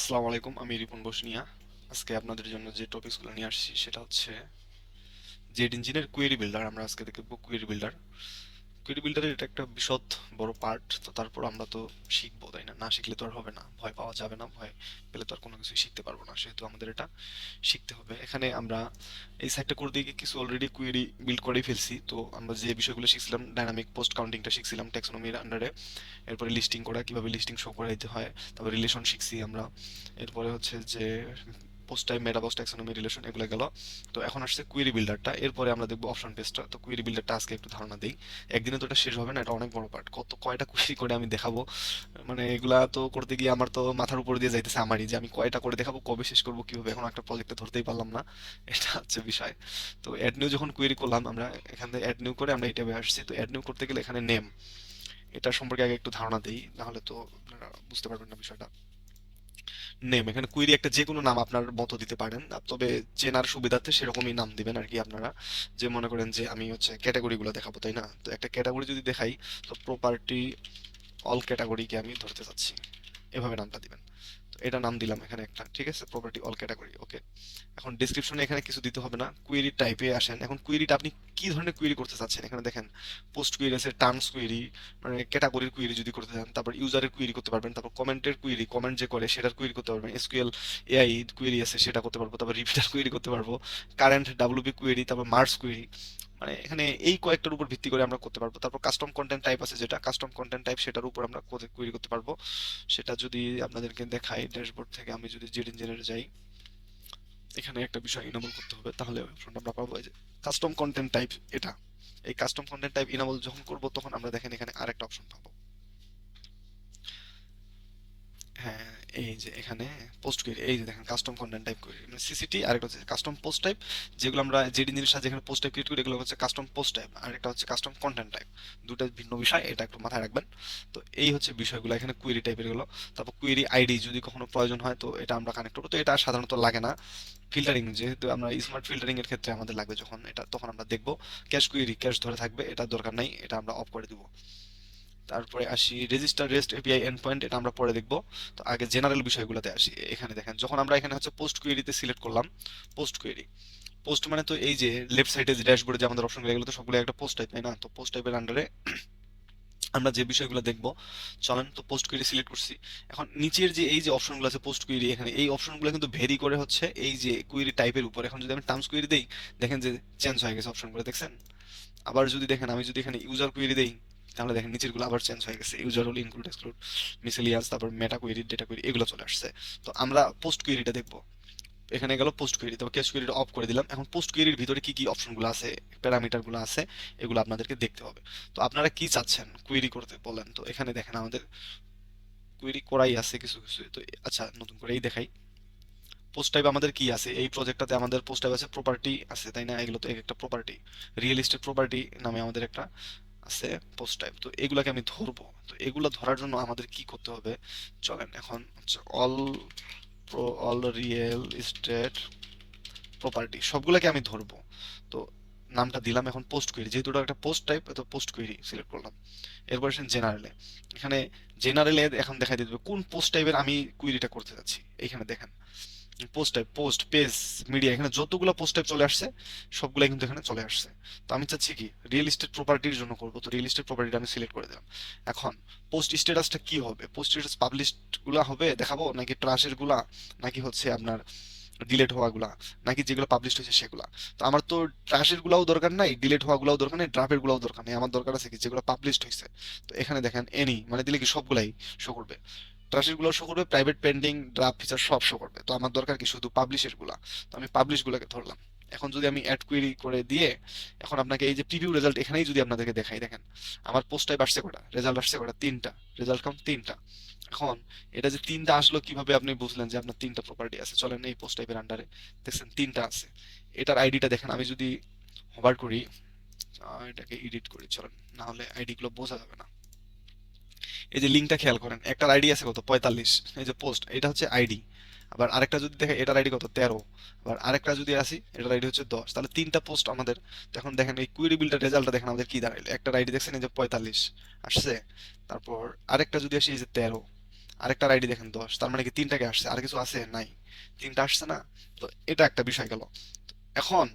আসসালামু আলাইকুম, আমি রিপন বসনিয়া। আজকে আপনাদের জন্য যে টপিকসগুলো নিয়ে আসছি সেটা হচ্ছে জেড ইঞ্জিনের কুয়েরি বিল্ডার। আমরা আজকে দেখব কুয়েরি বিল্ডার। কুয়েরি বিল্ডারের এটা একটা বিশদ বড় পার্ট, তো তারপর আমরা তো শিখবো, তাই না? না শিখলে তো আর হবে না, ভয় পাওয়া যাবে না, ভয় পেলে তো আর কোনো কিছুই শিখতে পারবো না, সেহেতু আমাদের এটা শিখতে হবে। এখানে আমরা এই সাইটটা করে দিয়ে কিছু অলরেডি কুয়েরি বিল্ড করেই ফেলছি। তো আমরা যে বিষয়গুলো শিখছিলাম, ডাইনামিক পোস্ট কাউন্টিংটা শিখছিলাম ট্যাক্সোনমির আন্ডারে। এরপরে লিস্টিং করা, কিভাবে লিস্টিং শো করাইতে হয়, তারপর রিলেশন শিখছি আমরা। এরপরে হচ্ছে যে পোস্ট টাইপ, মেটা পোস্ট, ট্যাক্সোনমি, রিলেশন, এগুলো গেল। তো এখন আসছে কুয়েরি বিল্ডারটা, এরপরে আমরা দেখবো অপশন পেজটা। তো কুয়েরি বিল্ডারটা আজকে একটু ধারণা দিই। একদিনে তো এটা শেষ হবে না, এটা অনেক বড় পার্ট। কয়টা কুয়েরি করে আমি দেখাবো, মানে এগুলা তো করতে গিয়ে আমার তো মাথার উপর দিয়ে যাইতেছে আমারই, যে আমি কয়টা করে দেখাবো, কবে শেষ করবো, কিভাবে, এখন একটা প্রজেক্টে ধরতেই পারলাম না। এটা হচ্ছে বিষয়। তো অ্যাড নিউ যখন কুয়েরি করলাম আমরা, এখান থেকে অ্যাড নিউ করে আমরা এই ট্যাবে আসছি। তো অ্যাড নিউ করতে গেলে এখানে নেম, এটা সম্পর্কে আগে একটু ধারণা দেই, নাহলে তো আপনারা বুঝতে পারবেন না বিষয়টা। নেম, এখানে কুইরি একটা যে কোনো নাম আপনার মতো দিতে পারেন, তবে চেনার সুবিধার্থে সেরকমই নাম দিবেন আর কি আপনারা। যে মনে করেন যে আমি হচ্ছে ক্যাটাগরি গুলো দেখাবো, তাই না? তো একটা ক্যাটাগরি যদি দেখাই, তো প্রপার্টি অল ক্যাটাগরিকে আমি ধরতে চাচ্ছি, এভাবে নামটা দিবেন। তো এটা নাম দিলাম এখানে একটা, ঠিক আছে, প্রপার্টি অল ক্যাটাগরি, ওকে। এখন ডেসক্রিপশনে এখানে কিছু দিতে হবে না, কুয়েরি টাইপে আসেন। এখন কুয়েরিটা আপনি কি ধরনের কুয়েরি করতে চাচ্ছেন, এখানে দেখেন পোস্ট কুয়েরি আছে, টার্মস কুয়েরি, মানে ক্যাটাগরির কুয়েরি যদি করতে চান, তারপর ইউজারের কুয়েরি করতে পারবেন, তারপর কমেন্টের কুয়েরি, কমেন্ট যে করে সেটার কুয়েরি করতে পারবেন, এসকিউএল এআই কুয়েরি আছে সেটা করতে পারবো, তারপর রিপিটার কুয়েরি করতে পারবো, কারেন্ট ডাব্লিউপি কুয়েরি, তারপর মার্জ কুয়েরি। মানে এখানে এই কয়েকটার উপর ভিত্তি করে আমরা করতে পারবো। তারপর কাস্টম কন্টেন্ট টাইপ আছে, যেটা কাস্টম কন্টেন্ট টাইপ, সেটার উপর আমরা কুয়েরি করতে পারবো। সেটা যদি আপনাদেরকে দেখাই ড্যাশবোর্ড থেকে, আমি যদি জেড ইঞ্জিনিয়ারে যাই, এখানে একটা বিষয় ইনেবল করতে হবে, তাহলে অপশনটা আমরা পাবো, এই যে কাস্টম কন্টেন্ট টাইপ। এটা, এই কাস্টম কন্টেন্ট টাইপ ইনেবল যখন করব, তখন আমরা দেখেন এখানে আরেকটা অপশন পাবো। হ্যাঁ, এই যে এখানে পোস্ট কোয়েরি, এই যে দেখেন কাস্টম কন্টেন্ট টাইপ কোয়েরি, মানে সিসিটি, আর একটা হচ্ছে কাস্টম পোস্ট টাইপ। যেগুলো আমরা জেডি জিনিস সাথে এখানে পোস্ট টাইপ ক্রিয়েট করি, এগুলো হচ্ছে কাস্টম পোস্ট টাইপ, আর একটা হচ্ছে কাস্টম কন্টেন্ট টাইপ। দুটো ভিন্ন বিষয়, এটা একটু মাথায় রাখবেন। তো এই হচ্ছে বিষয়গুলো এখানে কোয়েরি টাইপের গুলো। তারপর কোয়েরি আইডি যদি কখনো প্রয়োজন হয়, তো এটা আমরা কানেক্ট করবো। তো এটা সাধারণত লাগে না, ফিল্টারিং যেহেতু আমরা স্মার্ট ফিল্টারিং এর ক্ষেত্রে আমাদের লাগবে যখন, এটা তখন আমরা দেখবো। ক্যাশ কুয়েরি, ক্যাশ ধরে থাকবে, এটা দরকার নাই, এটা আমরা অফ করে দিব। তারপরে আসি register rest API end point, এটা আমরা পরে দেখবো। তো আগে জেনারেল বিষয়গুলোতে আসি। এখানে দেখেন যখন আমরা এখানে হচ্ছে পোস্ট কোয়েরিতে সিলেক্ট করলাম, পোস্ট কোয়েরি, পোস্ট মানে তো এই যে লেফট সাইডে যে ড্যাশবোর্ডে যে আমাদের অপশনগুলো, এগুলো তো সবগুলো একটা পোস্ট টাইপ, তাই না? তো পোস্ট টাইপের আন্ডারে আমরা যে বিষয়গুলো দেখবো, চলেন। তো পোস্ট কোয়েরি সিলেক্ট করছি। এখন নিচের যে এই যে অপশনগুলো আছে পোস্ট কোয়েরি, এখানে এই অপশনগুলো কিন্তু ভেরি করে হচ্ছে এই যে কোয়েরি টাইপের উপর। এখন যদি আমি টার্মস কোয়েরি দেই, দেখেন যে চেঞ্জ হয়ে গেছে অপশনগুলো, দেখছেন? আবার যদি দেখেন আমি যদি এখানে ইউজার কুয়েরি দেই, তাহলে দেখেন নিচের গুলো আবার চেঞ্জ হয়ে গেছে, user role, include, exclude, miscellaneous, তারপর মেটা কুয়েরি, ডেটা কুয়েরি, এগুলো চলে আসছে। তো আমরা পোস্ট কুয়েরিটা দেখবো। এখানে গেল পোস্ট কুয়েরি, তবে ক্যাশ কুয়েরিটা অফ করে দিলাম। এখন পোস্ট কুয়েরির ভিতরে কি কি অপশনগুলো আছে, প্যারামিটার গুলো আছে, এগুলো আপনাদেরকে দেখতে হবে। তো আপনারা কি চাচ্ছেন কুয়েরি করতে বলেন? তো এখানে দেখেন আমাদের কুয়েরি করাই আছে কিছু কিছু। তো আচ্ছা, নতুন করে এই দেখাই। পোস্ট টাইপ আমাদের কি আছে এই প্রজেক্টটাতে, আমাদের পোস্ট টাইপ আছে প্রপার্টি আছে, তাই না? এগুলো তো এক একটা প্রপার্টি, রিয়েল এস্টেট প্রপার্টি নামে আমাদের একটা আছে পোস্ট টাইপ। তো এগুলাকে আমি ধরবো। তো এগুলো ধরার জন্য আমাদের কি করতে হবে, চলেন এখন হচ্ছে all all real estate property সবগুলোকে আমি ধরবো। তো নামটা দিলাম এখন পোস্ট কুয়েরি, যেহেতু ওটা একটা পোস্ট টাইপ, তো পোস্ট কুয়েরি সিলেক্ট করলাম। এরপর আসেন জেনারেলে। এখানে জেনারেলে এখন দেখাই দিতে হবে কোন পোস্ট টাইপের আমি কুয়েরিটা করতে যাচ্ছি। এইখানে দেখেন post type, post, page, media, এখানে যতগুলো পোস্ট টাইপ চলে আসছে সবগুলাই কিন্তু এখানে চলে আসছে। তো আমি চাচ্ছি কি রিয়েল এস্টেট প্রপার্টির জন্য করবো, তো রিয়েল এস্টেট প্রপার্টিটা আমি সিলেক্ট করে দিলাম। এখন পোস্ট স্ট্যাটাসটা কি হবে, পোস্ট স্ট্যাটাস পাবলিশড গুলা হবে দেখাবো, নাকি ট্রাশের গুলা, নাকি হচ্ছে আপনার ডিলেট হওয়া গুলা, নাকি যেগুলো পাবলিশ হয়েছে সেগুলা? তো আমার তো ট্রাশের গুলাও দরকার নাই, ডিলেট হওয়া গুলাও দরকার নেই, ড্রাফের গুলাও দরকার নেই, আমার দরকার আছে কি যেগুলো পাবলিশড হয়েছে। তো এখানে দেখেন এনি মানে দিলে কি সবগুলাই শো করবে, ট্রাশের গুলো শো করবে, প্রাইভেট, পেন্ডিং, ড্রাফট, ফিচার সব শো করবে। তো আমার দরকার কি শুধু পাবলিশের গুলা। তো আমি পাবলিশ গুলাকে ধরলাম। এখন যদি আমি অ্যাড কুয়েরি করে দিয়ে, এখন আপনাকে এই যে প্রিভিউ রেজাল্ট এখানেই যদি আপনাদেরকে দেখাই, দেখেন আমার পোস্ট টাইপ আসছে কটা, রেজাল্ট আসছে কটা, তিনটা, রেজাল্ট কাউন্ট তিনটা। এখন এটা যে তিনটা আসলো কিভাবে আপনি বুঝলেন যে আপনার তিনটা প্রপার্টি আছে? চলেন এই পোস্ট টাইপের আন্ডারে দেখছেন তিনটা আছে। এটার আইডিটা দেখেন, আমি যদি হোভার করি, এটাকে এডিট করি চলেন, না হলে আইডি গুলো বোঝা যাবে না। এই যে লিঙ্কটা খেয়াল করেন, একটার আইডি আছে কত, 45, এই যে পোস্ট, এটা হচ্ছে আইডি। আবার আরেকটা যদি দেখে, এটার আইডি কত, 13। আবার আরেকটা যদি আসি, এটার আইডি হচ্ছে 10। তাহলে তিনটা পোস্ট আমাদের। তো এখন দেখেন এই কুইরি বিল্ডার রেজাল্টটা দেখেন আমাদের কি দাঁড়াইলো, একটার আইডি দেখছেন এই যে 45 আসছে, তারপর আরেকটা যদি আসি এই যে 13, আরেকটার আইডি দেখেন 10, তার মানে কি তিনটাকে আসছে, আর কিছু আছে নাই, তিনটা আসছে না। তো এটা একটা বিষয় গেল। এখন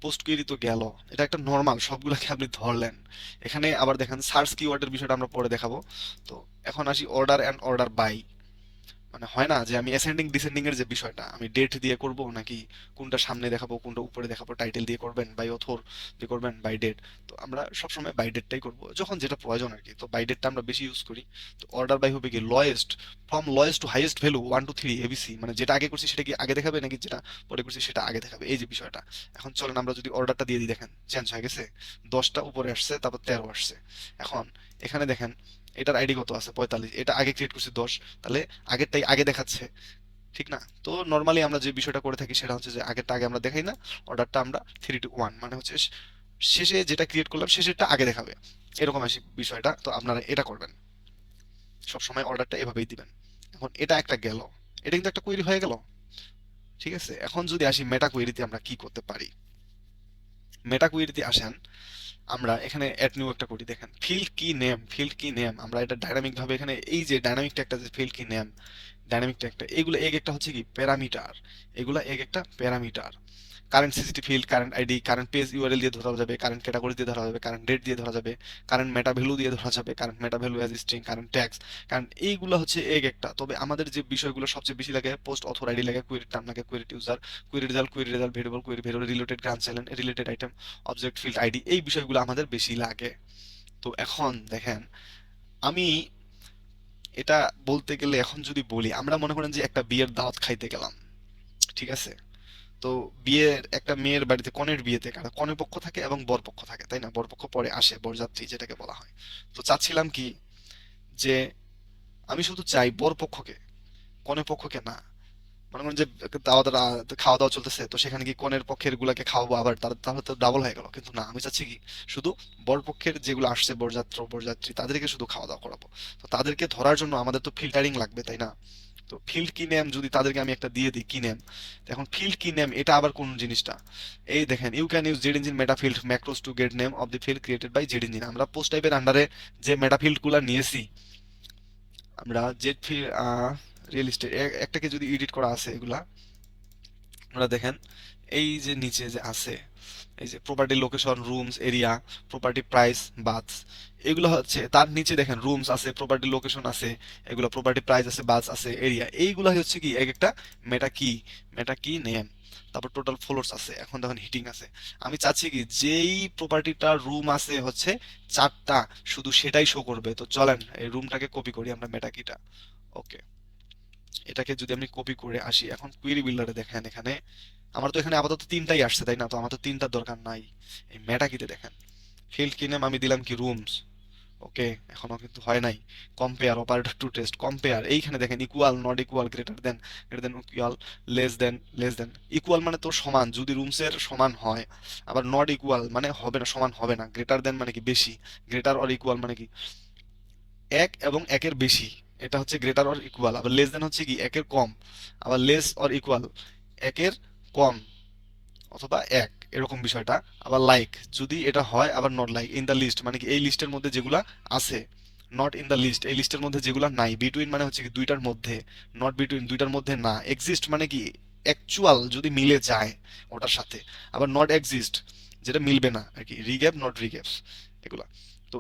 পোস্ট কোয়েরি তো গেল, এটা একটা নর্মাল, সবগুলাকে আপনি ধরলেন। এখানে আবার দেখেন সার্চ কিওয়ার্ডের বিষয়টা আমরা পরে দেখাবো। তো এখন আসি অর্ডার অ্যান্ড অর্ডার বাই। মানে হয় না যে আমি অ্যাসেন্ডিং ডিসেন্ডিং এর যে বিষয়টা, আমি ডেট দিয়ে করব নাকি কোনটা সামনে দেখাবো কোনটা উপরে দেখাবো, টাইটেল দিয়ে করবেন বাই অথর দিয়ে করবেন বাই ডেট। তো আমরা সবসময় বাই ডেটটাই করব যখন যেটা প্রয়োজন আর কি। তো বাই ডেটটা আমরা বেশি ইউজ করি। তো অর্ডার বাই হবে কি lowest, from lowest to highest value 1 2 3 ABC, মানে যেটা আগে করছি সেটা কি আগে দেখাবে নাকি যেটা পরে করছি সেটা আগে দেখাবে, এই যে বিষয়টা। এখন চলেন আমরা যদি অর্ডারটা দিয়ে দিই, দেখেন চেঞ্জ হয়ে গেছে, 10টা উপরে আসছে, তারপর 13 আসছে। এখন এখানে দেখেন এটার আইডি কত আছে 45, এটা আগে ক্রিয়েট করছি 10, তাহলে আগেরটাই আগে দেখাচ্ছে, ঠিক না? তো নর্মালি আমরা যে বিষয়টা করে থাকি সেটা হচ্ছে যে আগেরটা আগে আমরা দেখাই না, অর্ডারটা আমরা 3 2 1, মানে হচ্ছে শেষে যেটা ক্রিয়েট করলাম শেষেরটা আগে দেখাবে, এরকম আসি বিষয়টা। তো আপনারা এটা করবেন, সবসময় অর্ডারটা এভাবেই দিবেন। এখন এটা একটা গেল, এটা কিন্তু একটা কোয়েরি হয়ে গেল, ঠিক আছে? এখন যদি আসি মেটা কোয়েরিতে আমরা কি করতে পারি। মেটা কোয়েরিতে আসেন, আমরা এখানে অ্যাড নিউ একটা করি, দেখেন ফিল্ড কি নেম, ফিল্ড কি নেম আমরা এটা ডাইনামিক ভাবে এখানে এই যে ডাইনামিক ট্যাগটা যে ফিল্ড কি নেম, ডাইনামিক ট্যাগটা এগুলো এক একটা হচ্ছে কি প্যারামিটার, এগুলা এক একটা parameter. Current CCT field, current ID, current page URL দিয়ে ধরা যাবে, কারেন্ট ক্যাটাগরি দিয়ে ধরা যাবে, কারেন্ট ডেট দিয়ে ধরা যাবে, কারেন্ট মেটা ভ্যালু দিয়ে ধরা যাবে, current meta value as string, current tags. কারণ এইগুলো হচ্ছে এক একটা। তবে আমাদের যে বিষয়গুলো সবচেয়ে বেশি লাগে, পোস্ট অথর আইডি লাগে, কোয়েরি টার্ম লাগে, query user, query result variable, query variable, related grand channel, related item, object field ID, এই বিষয়গুলো আমাদের বেশি লাগে। তো এখন দেখেন আমি এটা বলতে গেলে এখন যদি বলি, আমরা মনে করেন যে একটা বিয়ের দাওয়াত খাইতে গেলাম, ঠিক আছে? তো বিয়ের একটা মেয়ের বাড়িতে কনের বিয়েতে কারা কনে পক্ষ থাকে এবং বর পক্ষ থাকে, তাই না? বর পক্ষ পরে আসে, বরযাত্রী যেটাকে বলা হয়। তো চাচ্ছিলাম কি যে আমি শুধু চাই বর পক্ষকে, কনে পক্ষকে না। মনে করেন যে দাওয়াত খাওয়া দাওয়া চলতেছে, তো সেখানে কি কনের পক্ষের গুলাকে খাওয়াবো আবার, তাহলে তো ডাবল হয়ে গেল। কিন্তু না, আমি চাচ্ছি কি শুধু বর পক্ষের যেগুলো আসছে, বরযাত্রী তাদেরকে শুধু খাওয়া দাওয়া করাবো। তো তাদেরকে ধরার জন্য আমাদের তো ফিল্টারিং লাগবে, তাই না? তো ফিল্ড কি নেম যদি তাদেরকে আমি একটা দিয়ে দিই কি নেম, এখন ফিল্ড কি নেম এটা আবার কোন জিনিসটা, এই দেখেন you can use Z engine meta field macros to get name of the field created by Z engine. আমরা পোস্ট টাইপের আন্ডারে যে মেটা ফিল্ড গুলা নিয়েছি, আমরা জেড ফিল্ড রিয়েল এস্টেট একটাকে যদি এডিট করা আছে এগুলা, আমরা দেখেন এই যে নিচে যে আছে, এই যে property location, rooms, area, property price, baths, এগুলো হচ্ছে তার নিচে দেখেন রুমস আছে, প্রপার্টি লোকেশন আছে, এগুলো প্রপার্টি প্রাইস আছে, বাথস আছে, এরিয়া, এইগুলো হচ্ছে কি এক একটা মেটা কি নেম। তারপর টোটাল ফ্লোরস আছে, এখন দেখুন হিটিং আছে। আমি চাচ্ছি কি যেই প্রপার্টিটার রুম আছে হচ্ছে 4টা, শুধু সেটাই শো করবে। তো চলেন এই রুমটাকে কপি করি আমরা মেটা কিটা। ওকে, এটাকে যদি আমি কপি করে আসি এখন কুয়েরি বিল্ডারে, দেখেন এখানে আমার তো এখানে আপাতত তিনটাই আসছে, তাই না? তো আমার তো তিনটার দরকার নাই। এই মেটা কিতে দেখেন ফিল্ড কি নাম আমি দিলাম কি রুমস। ওকে, এখনো কিন্তু হয় নাই। Compare operator to test, compare এইখানে দেখেন equal, not equal, greater than equal, less than. Equal মানে তো সমান, যদি রুমসের সমান হয়। আবার নট ইকুয়াল মানে হবে না, সমান হবে না। গ্রেটার দেন মানে কি বেশি, গ্রেটার অর ইকুয়াল মানে কি এক এবং একের বেশি, এটা হচ্ছে গ্রেটার অর ইকুয়াল। আবার লেস দেন হচ্ছে কি একের কম, আবার লেস অর ইকুয়াল একের কম অথবা এক, এরকম বিষয়টা। আবার লাইক যদি এটা হয়, আবার not like, in the list মানে কি এই লিস্টের মধ্যে যেগুলা আছে, নট ইন দ্য লিস্ট এই লিস্টের মধ্যে যেগুলা নাই, বিটুইন মানে হচ্ছে কি দুইটার মধ্যে, নট বিটুইন দুইটার মধ্যে না, এক্সিস্ট মানে কি অ্যাকচুয়াল যদি মিলে যায় ওটার সাথে, আবার নট এক্সিস্ট যেটা মিলবে না আর কি, রিগ্যাপ নট রিগ্যাপস এগুলা। তো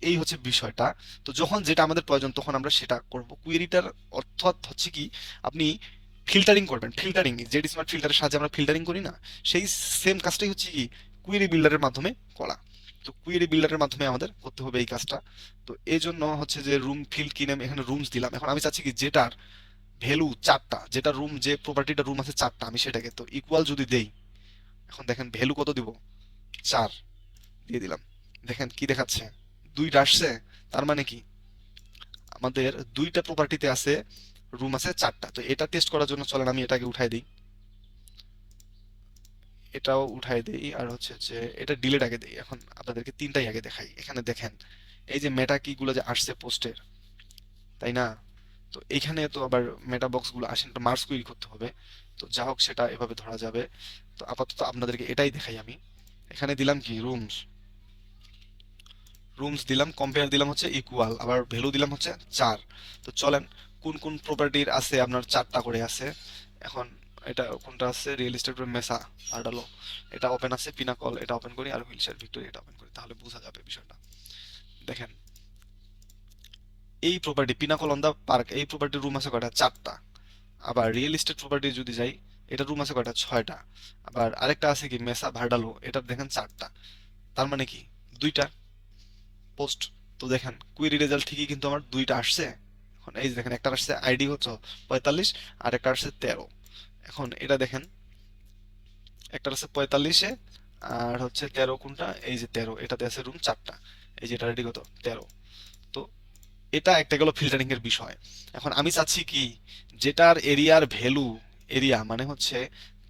এই হচ্ছে বিষয়টা। তো যখন যেটা আমাদের প্রয়োজন তখন আমরা সেটা করব। কুয়েরিটার অর্থাৎ হচ্ছে কি আপনি ফিল্টারিং করবেন, ফিল্টারিং জেড স্মার্ট ফিল্টারের সাহায্যে আমরা ফিল্টারিং করি না, সেই সেম কাজটাই হচ্ছে কি কুয়েরি বিল্ডারের মাধ্যমে করা। তো কুয়েরি বিল্ডারের মাধ্যমে আমাদের করতে হবে এই কাজটা। তো এই জন্য হচ্ছে যে রুম ফিল্ড কি নাম এখানে রুমস দিলাম। এখন আমি চাচ্ছি কি যেটার ভ্যালু 4টা, যেটা রুম যে প্রপার্টিটা রুম আছে 4টা, আমি সেটাকে তো ইকুয়াল যদি দেই, এখন দেখেন ভ্যালু কত দিব, 4 দিয়ে দিলাম। দেখেন কি দেখাচ্ছে, 2টা আসছে। তার মানে কি আমাদের দুইটা প্রপার্টিতে আছে, রুম আছে 4টা। তো এটা টেস্ট করার জন্য চলেন আমি এটাকে উঠাই দিই, এটাও উঠাই দেই, আর হচ্ছে যে এটা ডিলিট আগে দেই। এখন আপনাদেরকে তিনটাই আগে দেখাই। এখানে দেখেন এই যে মেটা কি গুলো যে আসছে পোস্টের, তাই না? তো এখানে তো আবার মেটা বক্স গুলো আসেন, তো মার্জ কুইরি করতে হবে। তো যা হোক সেটা এভাবে ধরা যাবে। তো আপাতত আপনাদেরকে এটাই দেখাই আমি। এখানে দিলাম কি রুমস, রুমস দিলাম, কম্পেয়ার দিলাম হচ্ছে ইকুয়াল, আবার ভ্যালু দিলাম হচ্ছে 4। তো চলেন কোন কোন প্রপার্টির আছে আপনার 4টা করে আছে। এখন এটা কোনটা আছে, রিয়েল এস্টেট মেসা আর্ডালো, এটা ওপেন আছে, পিনাকল এটা ওপেন করি, আর হুইলশেয়ার ভিক্টোরিয়া এটা ওপেন করি, তাহলে বোঝা যাবে বিষয়টা। দেখেন এই property Pinnacle on the park, এই প্রপার্টির রুম আছে কয়টা, 4টা। আবার রিয়েল এস্টেট প্রপার্টি যদি যাই, এটা রুম আছে কয়টা, 6টা। আবার আরেকটা আছে কি মেসা ভার্ডালো, এটার দেখেন 4টা। তার মানে কি, 2টা পোস্ট। তো দেখেন কুইরি রেজাল্ট ঠিকই কিন্তু আমার 2টা আসছে। এখন এই যে দেখেন একটা আসছে আইডি হচ্ছে 45, আর একটা আসছে 13। এখন এটা দেখেন একটা আছে 45-এ, আর হচ্ছে 13 কোনটা, এই যে 13 এটাতে আছে রুম 4টা, এই যে এটা রেডি কত 13। তো এটা একটা গেল ফিল্টারিং এর বিষয়। এখন আমি চাচ্ছি কি, যেটার এরিয়ার ভ্যালু, এরিয়া মানে হচ্ছে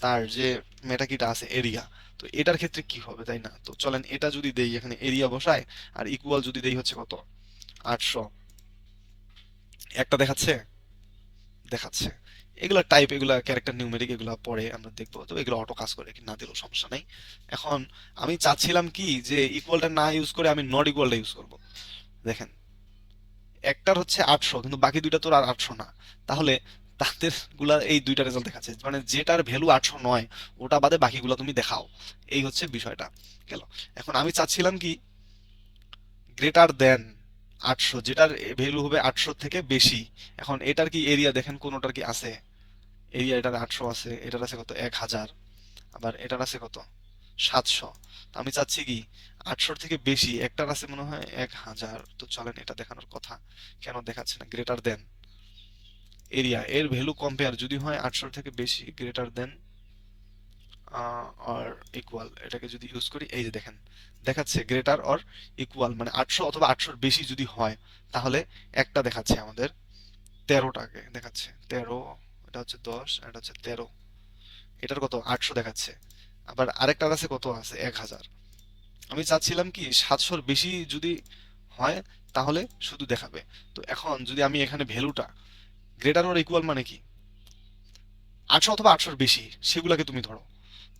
তার যে মেটাকিটা আছে এরিয়া, তো এটার ক্ষেত্রে কি হবে তাই না। তো চলেন এটা যদি দেই এখানে এরিয়া বসায়, আর ইকুয়াল যদি দেই হচ্ছে কত 800, একটা দেখাচ্ছে, দেখাচ্ছে। এগুলা টাইপ, এগুলা ক্যারেক্টার নিউমেরিক, এগুলা পরে আমরা দেখবো, তো এগুলো অটো কাজ করে কি না দিলেও সমস্যা নাই। এখন আমি চাচ্ছিলাম কি যে ইকুয়ালটা না ইউজ করে আমি নট ইকুয়ালটা ইউজ করব। দেখেন একটার হচ্ছে 800 কিন্তু বাকি দুইটা তোর আর 800 না, তাহলে তাদের গুলা এই দুইটা রেজাল্ট দেখাচ্ছে, মানে যেটার ভ্যালু 800 নয় ওটা বাদে বাকিগুলো তুমি দেখাও। এই হচ্ছে বিষয়টা গেল। এখন আমি চাচ্ছিলাম কি গ্রেটার দেন 800, যেটার ভ্যালু হবে 800 থেকে বেশি। এখন এটার কি এরিয়া দেখেন কোনোটার কি আছে এরিয়া, এটার 800 আছে, এটার আছে কত 1000, আবার এটার আছে কত 700। তো আমি চাচ্ছি কি 800 থেকে বেশি, একটার আছে মনে হয় 1000। তো চলেন এটা দেখানোর কথা, কেন দেখাচ্ছে না, গ্রেটার দেন এরিয়া এর ভ্যালু কম্পেয়ার যদি হয় 800 থেকে বেশি, গ্রেটার দেন আর ইকুয়াল, এটাকে যদি ইউজ করি এই যে দেখেন দেখাচ্ছে গ্রেটার অর ইকুয়াল, মানে 800 অথবা 800 বেশি যদি হয় তাহলে একটা দেখাচ্ছে আমাদের 13টাকে দেখাচ্ছে 13, এটা হচ্ছে 10, এটা হচ্ছে 13, এটার কত 800 দেখাচ্ছে। আবার আরেকটার আছে কত আছে 1000। আমি চাচ্ছিলাম কি 700-র বেশি যদি হয় তাহলে শুধু দেখাবে। তো এখন যদি আমি এখানে ভ্যালুটা গ্রেটার অর ইকুয়াল মানে কি 800 অথবা 800-র বেশি সেগুলোকে তুমি ধরো,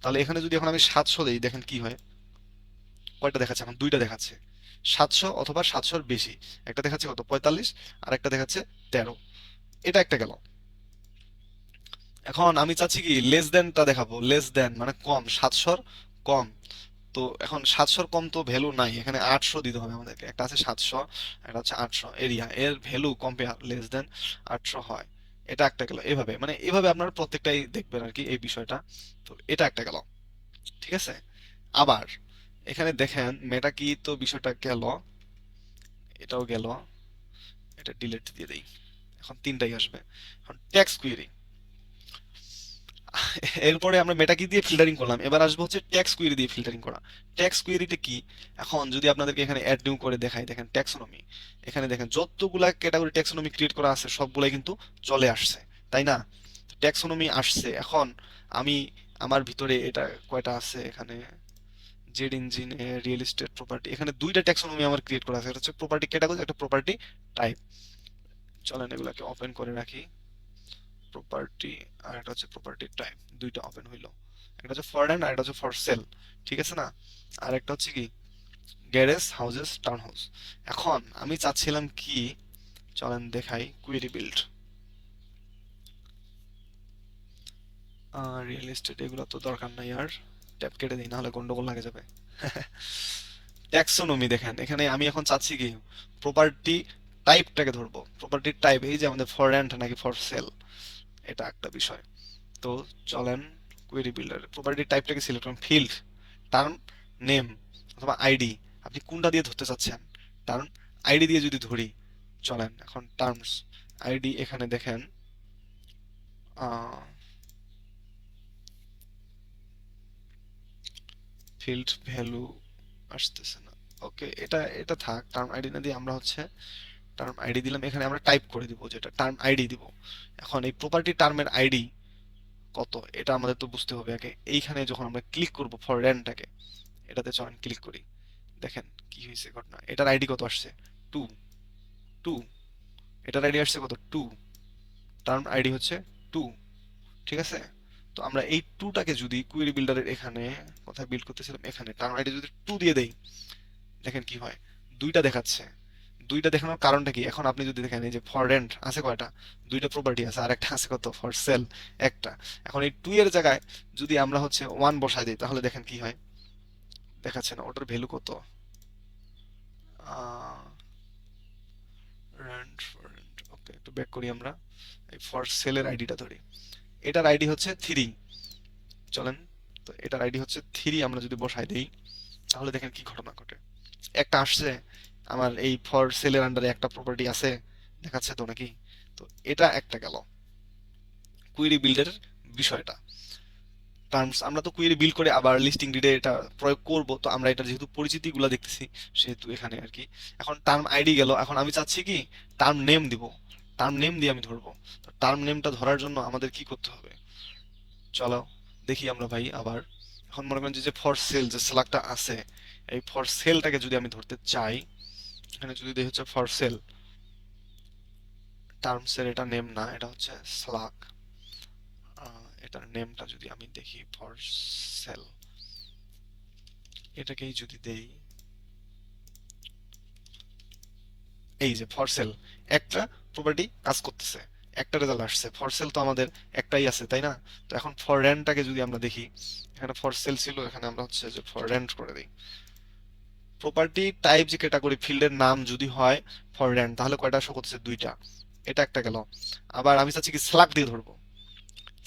তাহলে এখানে যদি এখন আমি 700 দেই দেখেন কি হয়, কয়টা দেখাচ্ছে এখন, 2টা দেখাচ্ছে 700 অথবা 700-র বেশি, একটা দেখাচ্ছে কত 45, আর একটা দেখাচ্ছে 13। এটা একটা গেল। এখন আমি চাচ্ছি কি লেস দেনটা দেখাবো, লেস দেন মানে কম, 700-র কম। তো এখন 700-র কম তো ভ্যালু নাই, এখানে 800 দিতে হবে আমাদেরকে, একটা আছে 700, একটা হচ্ছে 800, এরিয়া এর ভ্যালু কম্পেয়ার লেস দেন 800 হয়। এটা একটা গেল, এভাবে মানে এভাবে আপনারা প্রত্যেকটাই দেখবেন আর কি এই বিষয়টা। তো এটা একটা গেল, ঠিক আছে। আবার এখানে দেখেন মেটা কি, তো বিষয়টা গেল, এটাও গেল, এটা ডিলিট দিয়ে দেই। এখন 3টাই আসবে। এখন ট্যাক্স কুয়েরি, এরপরে আমরা মেটা কি দিয়ে ফিল্টারিং করলাম, এবার আসবো হচ্ছে ট্যাক্স কুয়েরি দিয়ে ফিল্টারিং করা। ট্যাক্স কুয়েরিটা কি, এখন যদি আপনাদেরকে এখানে অ্যাড নিউ করে দেখাই, দেখেন ট্যাক্সোনমি, এখানে দেখেন যতগুলা ক্যাটাগরি ট্যাক্সোনমি ক্রিয়েট করা আছে সবগুলাই কিন্তু চলে আসছে, তাই না। ট্যাক্সোনমি আসছে। এখন আমি আমার ভিতরে এটা কয়টা আছে এখানে, Z engine, real estate, property, এখানে 2টা ট্যাক্সোনমি আমার ক্রিয়েট করা আছে, একটা হচ্ছে প্রপার্টি ক্যাটাগরি, একটা প্রপার্টি টাইপ। চলেন এগুলাকে ওপেন করে রাখি, প্রপার্টি আর একটা হচ্ছে প্রপার্টি টাইপ, 2টা ওপেন হইলো। একটা হচ্ছে ফর রেন্ট আর একটা হচ্ছে ফর সেল, ঠিক আছে না। আর একটা হচ্ছে কি গ্যারেজ, হাউসেস, টাউন হাউস। এখন আমি চাচ্ছিলাম কি, চলেন দেখাই কুয়েরি বিল্ড, রিয়েল এস্টেট এগুলো তো দরকার নাই আর, ট্যাপ কেটে দিই নাহলে গন্ডগোল লাগে যাবে। ট্যাক্সোনমি দেখেন এখানে আমি এখন চাচ্ছি কি প্রপার্টি টাইপটাকে ধরবো, প্রপার্টি টাইপ এই যে আমাদের ফর রেন্ট নাকি ফর সেল, এটা একটা বিষয়। তো চলেন কুয়েরি বিল্ডার প্রপার্টি টাইপটাকে সিলেক্ট করুন, ফিল্ড, টার্ম, নেম অথবা আইডি, আপনি কোনটা দিয়ে ধরতে চাচ্ছেন। টার্ম আইডি দিয়ে যদি ধরি, চলেন এখন টার্মস আইডি, এখানে দেখেন ফিল্ড ভ্যালু আসতেছে না, ওকে এটা এটা থাক, টার্ম আইডি না দিয়ে আমরা হচ্ছে টার্ম আইডি দিলাম, এখানে আমরা টাইপ করে দিব যেটা টার্ম আইডি দিব। এখন এই প্রপার্টি টার্মের আইডি কত এটা আমাদের তো বুঝতে হবে আগে। এইখানে যখন আমরা ক্লিক করব ফর রেন্টটাকে, এটাতে চলেন ক্লিক করি, দেখেন কি হয়েছে ঘটনা, এটার আইডি কত আসছে 2, 2, এটার আইডি আসছে কত 2, টার্ম আইডি হচ্ছে 2, ঠিক আছে। তো আমরা এই 2টাকে যদি কুয়েরি বিল্ডারের এখানে কোথায় বিল্ড করতেছিলাম, এখানে টার্ম আইডি যদি 2 দিয়ে দেই, দেখেন কি হয় দুইটা দেখাচ্ছে। দুইটা দেখানোর কারণটা কি? এখন আপনি যদি দেখেন এই যে ফর রেন্ট আছে কয়টা, দুইটা প্রপার্টি আছে, আর একটা আছে কত, ফর সেল একটা। এখন এই টু এর জায়গায় যদি আমরা হচ্ছে ওয়ান বসাই দিই তাহলে দেখেন কি হয়, দেখাচ্ছে না ওটার ভ্যালু কত। রেন্ট ফর রেন্ট, ওকে একটু ব্যাক করি আমরা, এই ফর সেলের আইডিটা ধরি, এটার আইডি হচ্ছে 3, চলেন, তো এটার আইডি হচ্ছে 3 আমরা যদি বসাই দিই তাহলে দেখেন কি ঘটনা ঘটে। একটা আসছে, আমার এই ফর সেলের আন্ডারে একটা প্রপার্টি আছে, দেখাচ্ছে তো নাকি? তো এটা একটা গেল কুইরি বিল্ডের বিষয়টা। টার্মস আমরা তো কুইরি বিল্ড করে আবার লিস্টিং ডিডে এটা প্রয়োগ করব, তো আমরা এটা যেহেতু পরিচিতিগুলো দেখতেছি সেহেতু এখানে আর কি। এখন টার্ম আইডি গেল, এখন আমি চাচ্ছি কি টার্ম নেম দিব, টার্ম নেম দিয়ে আমি ধরবো। তো টার্ম নেমটা ধরার জন্য আমাদের কি করতে হবে, চলো দেখি আমরা ভাই আবার। এখন মনে করেন যে ফর সেল যে স্ল্যাগটা আছে, এই ফর সেলটাকে যদি আমি ধরতে চাই, এখানে যদি দেখি হচ্ছে ফর সেল, টার্মসের এটা নেম না, এটা হচ্ছে স্ল্যাগ। এটার নেমটা যদি আমি দেখি ফর সেল, এটাকেই যদি দেই, এই যে ফর সেল একটা প্রপার্টি কাজ করতেছে, একটা রেজাল্ট আসছে, ফর সেল তো আমাদের একটাই আছে তাই না? তো এখন ফর রেন্টটাকে যদি আমরা দেখি, এখানে ফর সেল ছিল, এখানে আমরা হচ্ছে যে ফর রেন্ট করে দিই। প্রপার্টি টাইপ যে ক্যাটাগরি ফিল্ডের নাম যদি হয় ফর রেন্ট তাহলে কয়টা শো করতেছে, দুইটা, এটা একটা গেল। আবার আমি চাচ্ছি কি স্ল্যাগ দিয়ে ধরবো,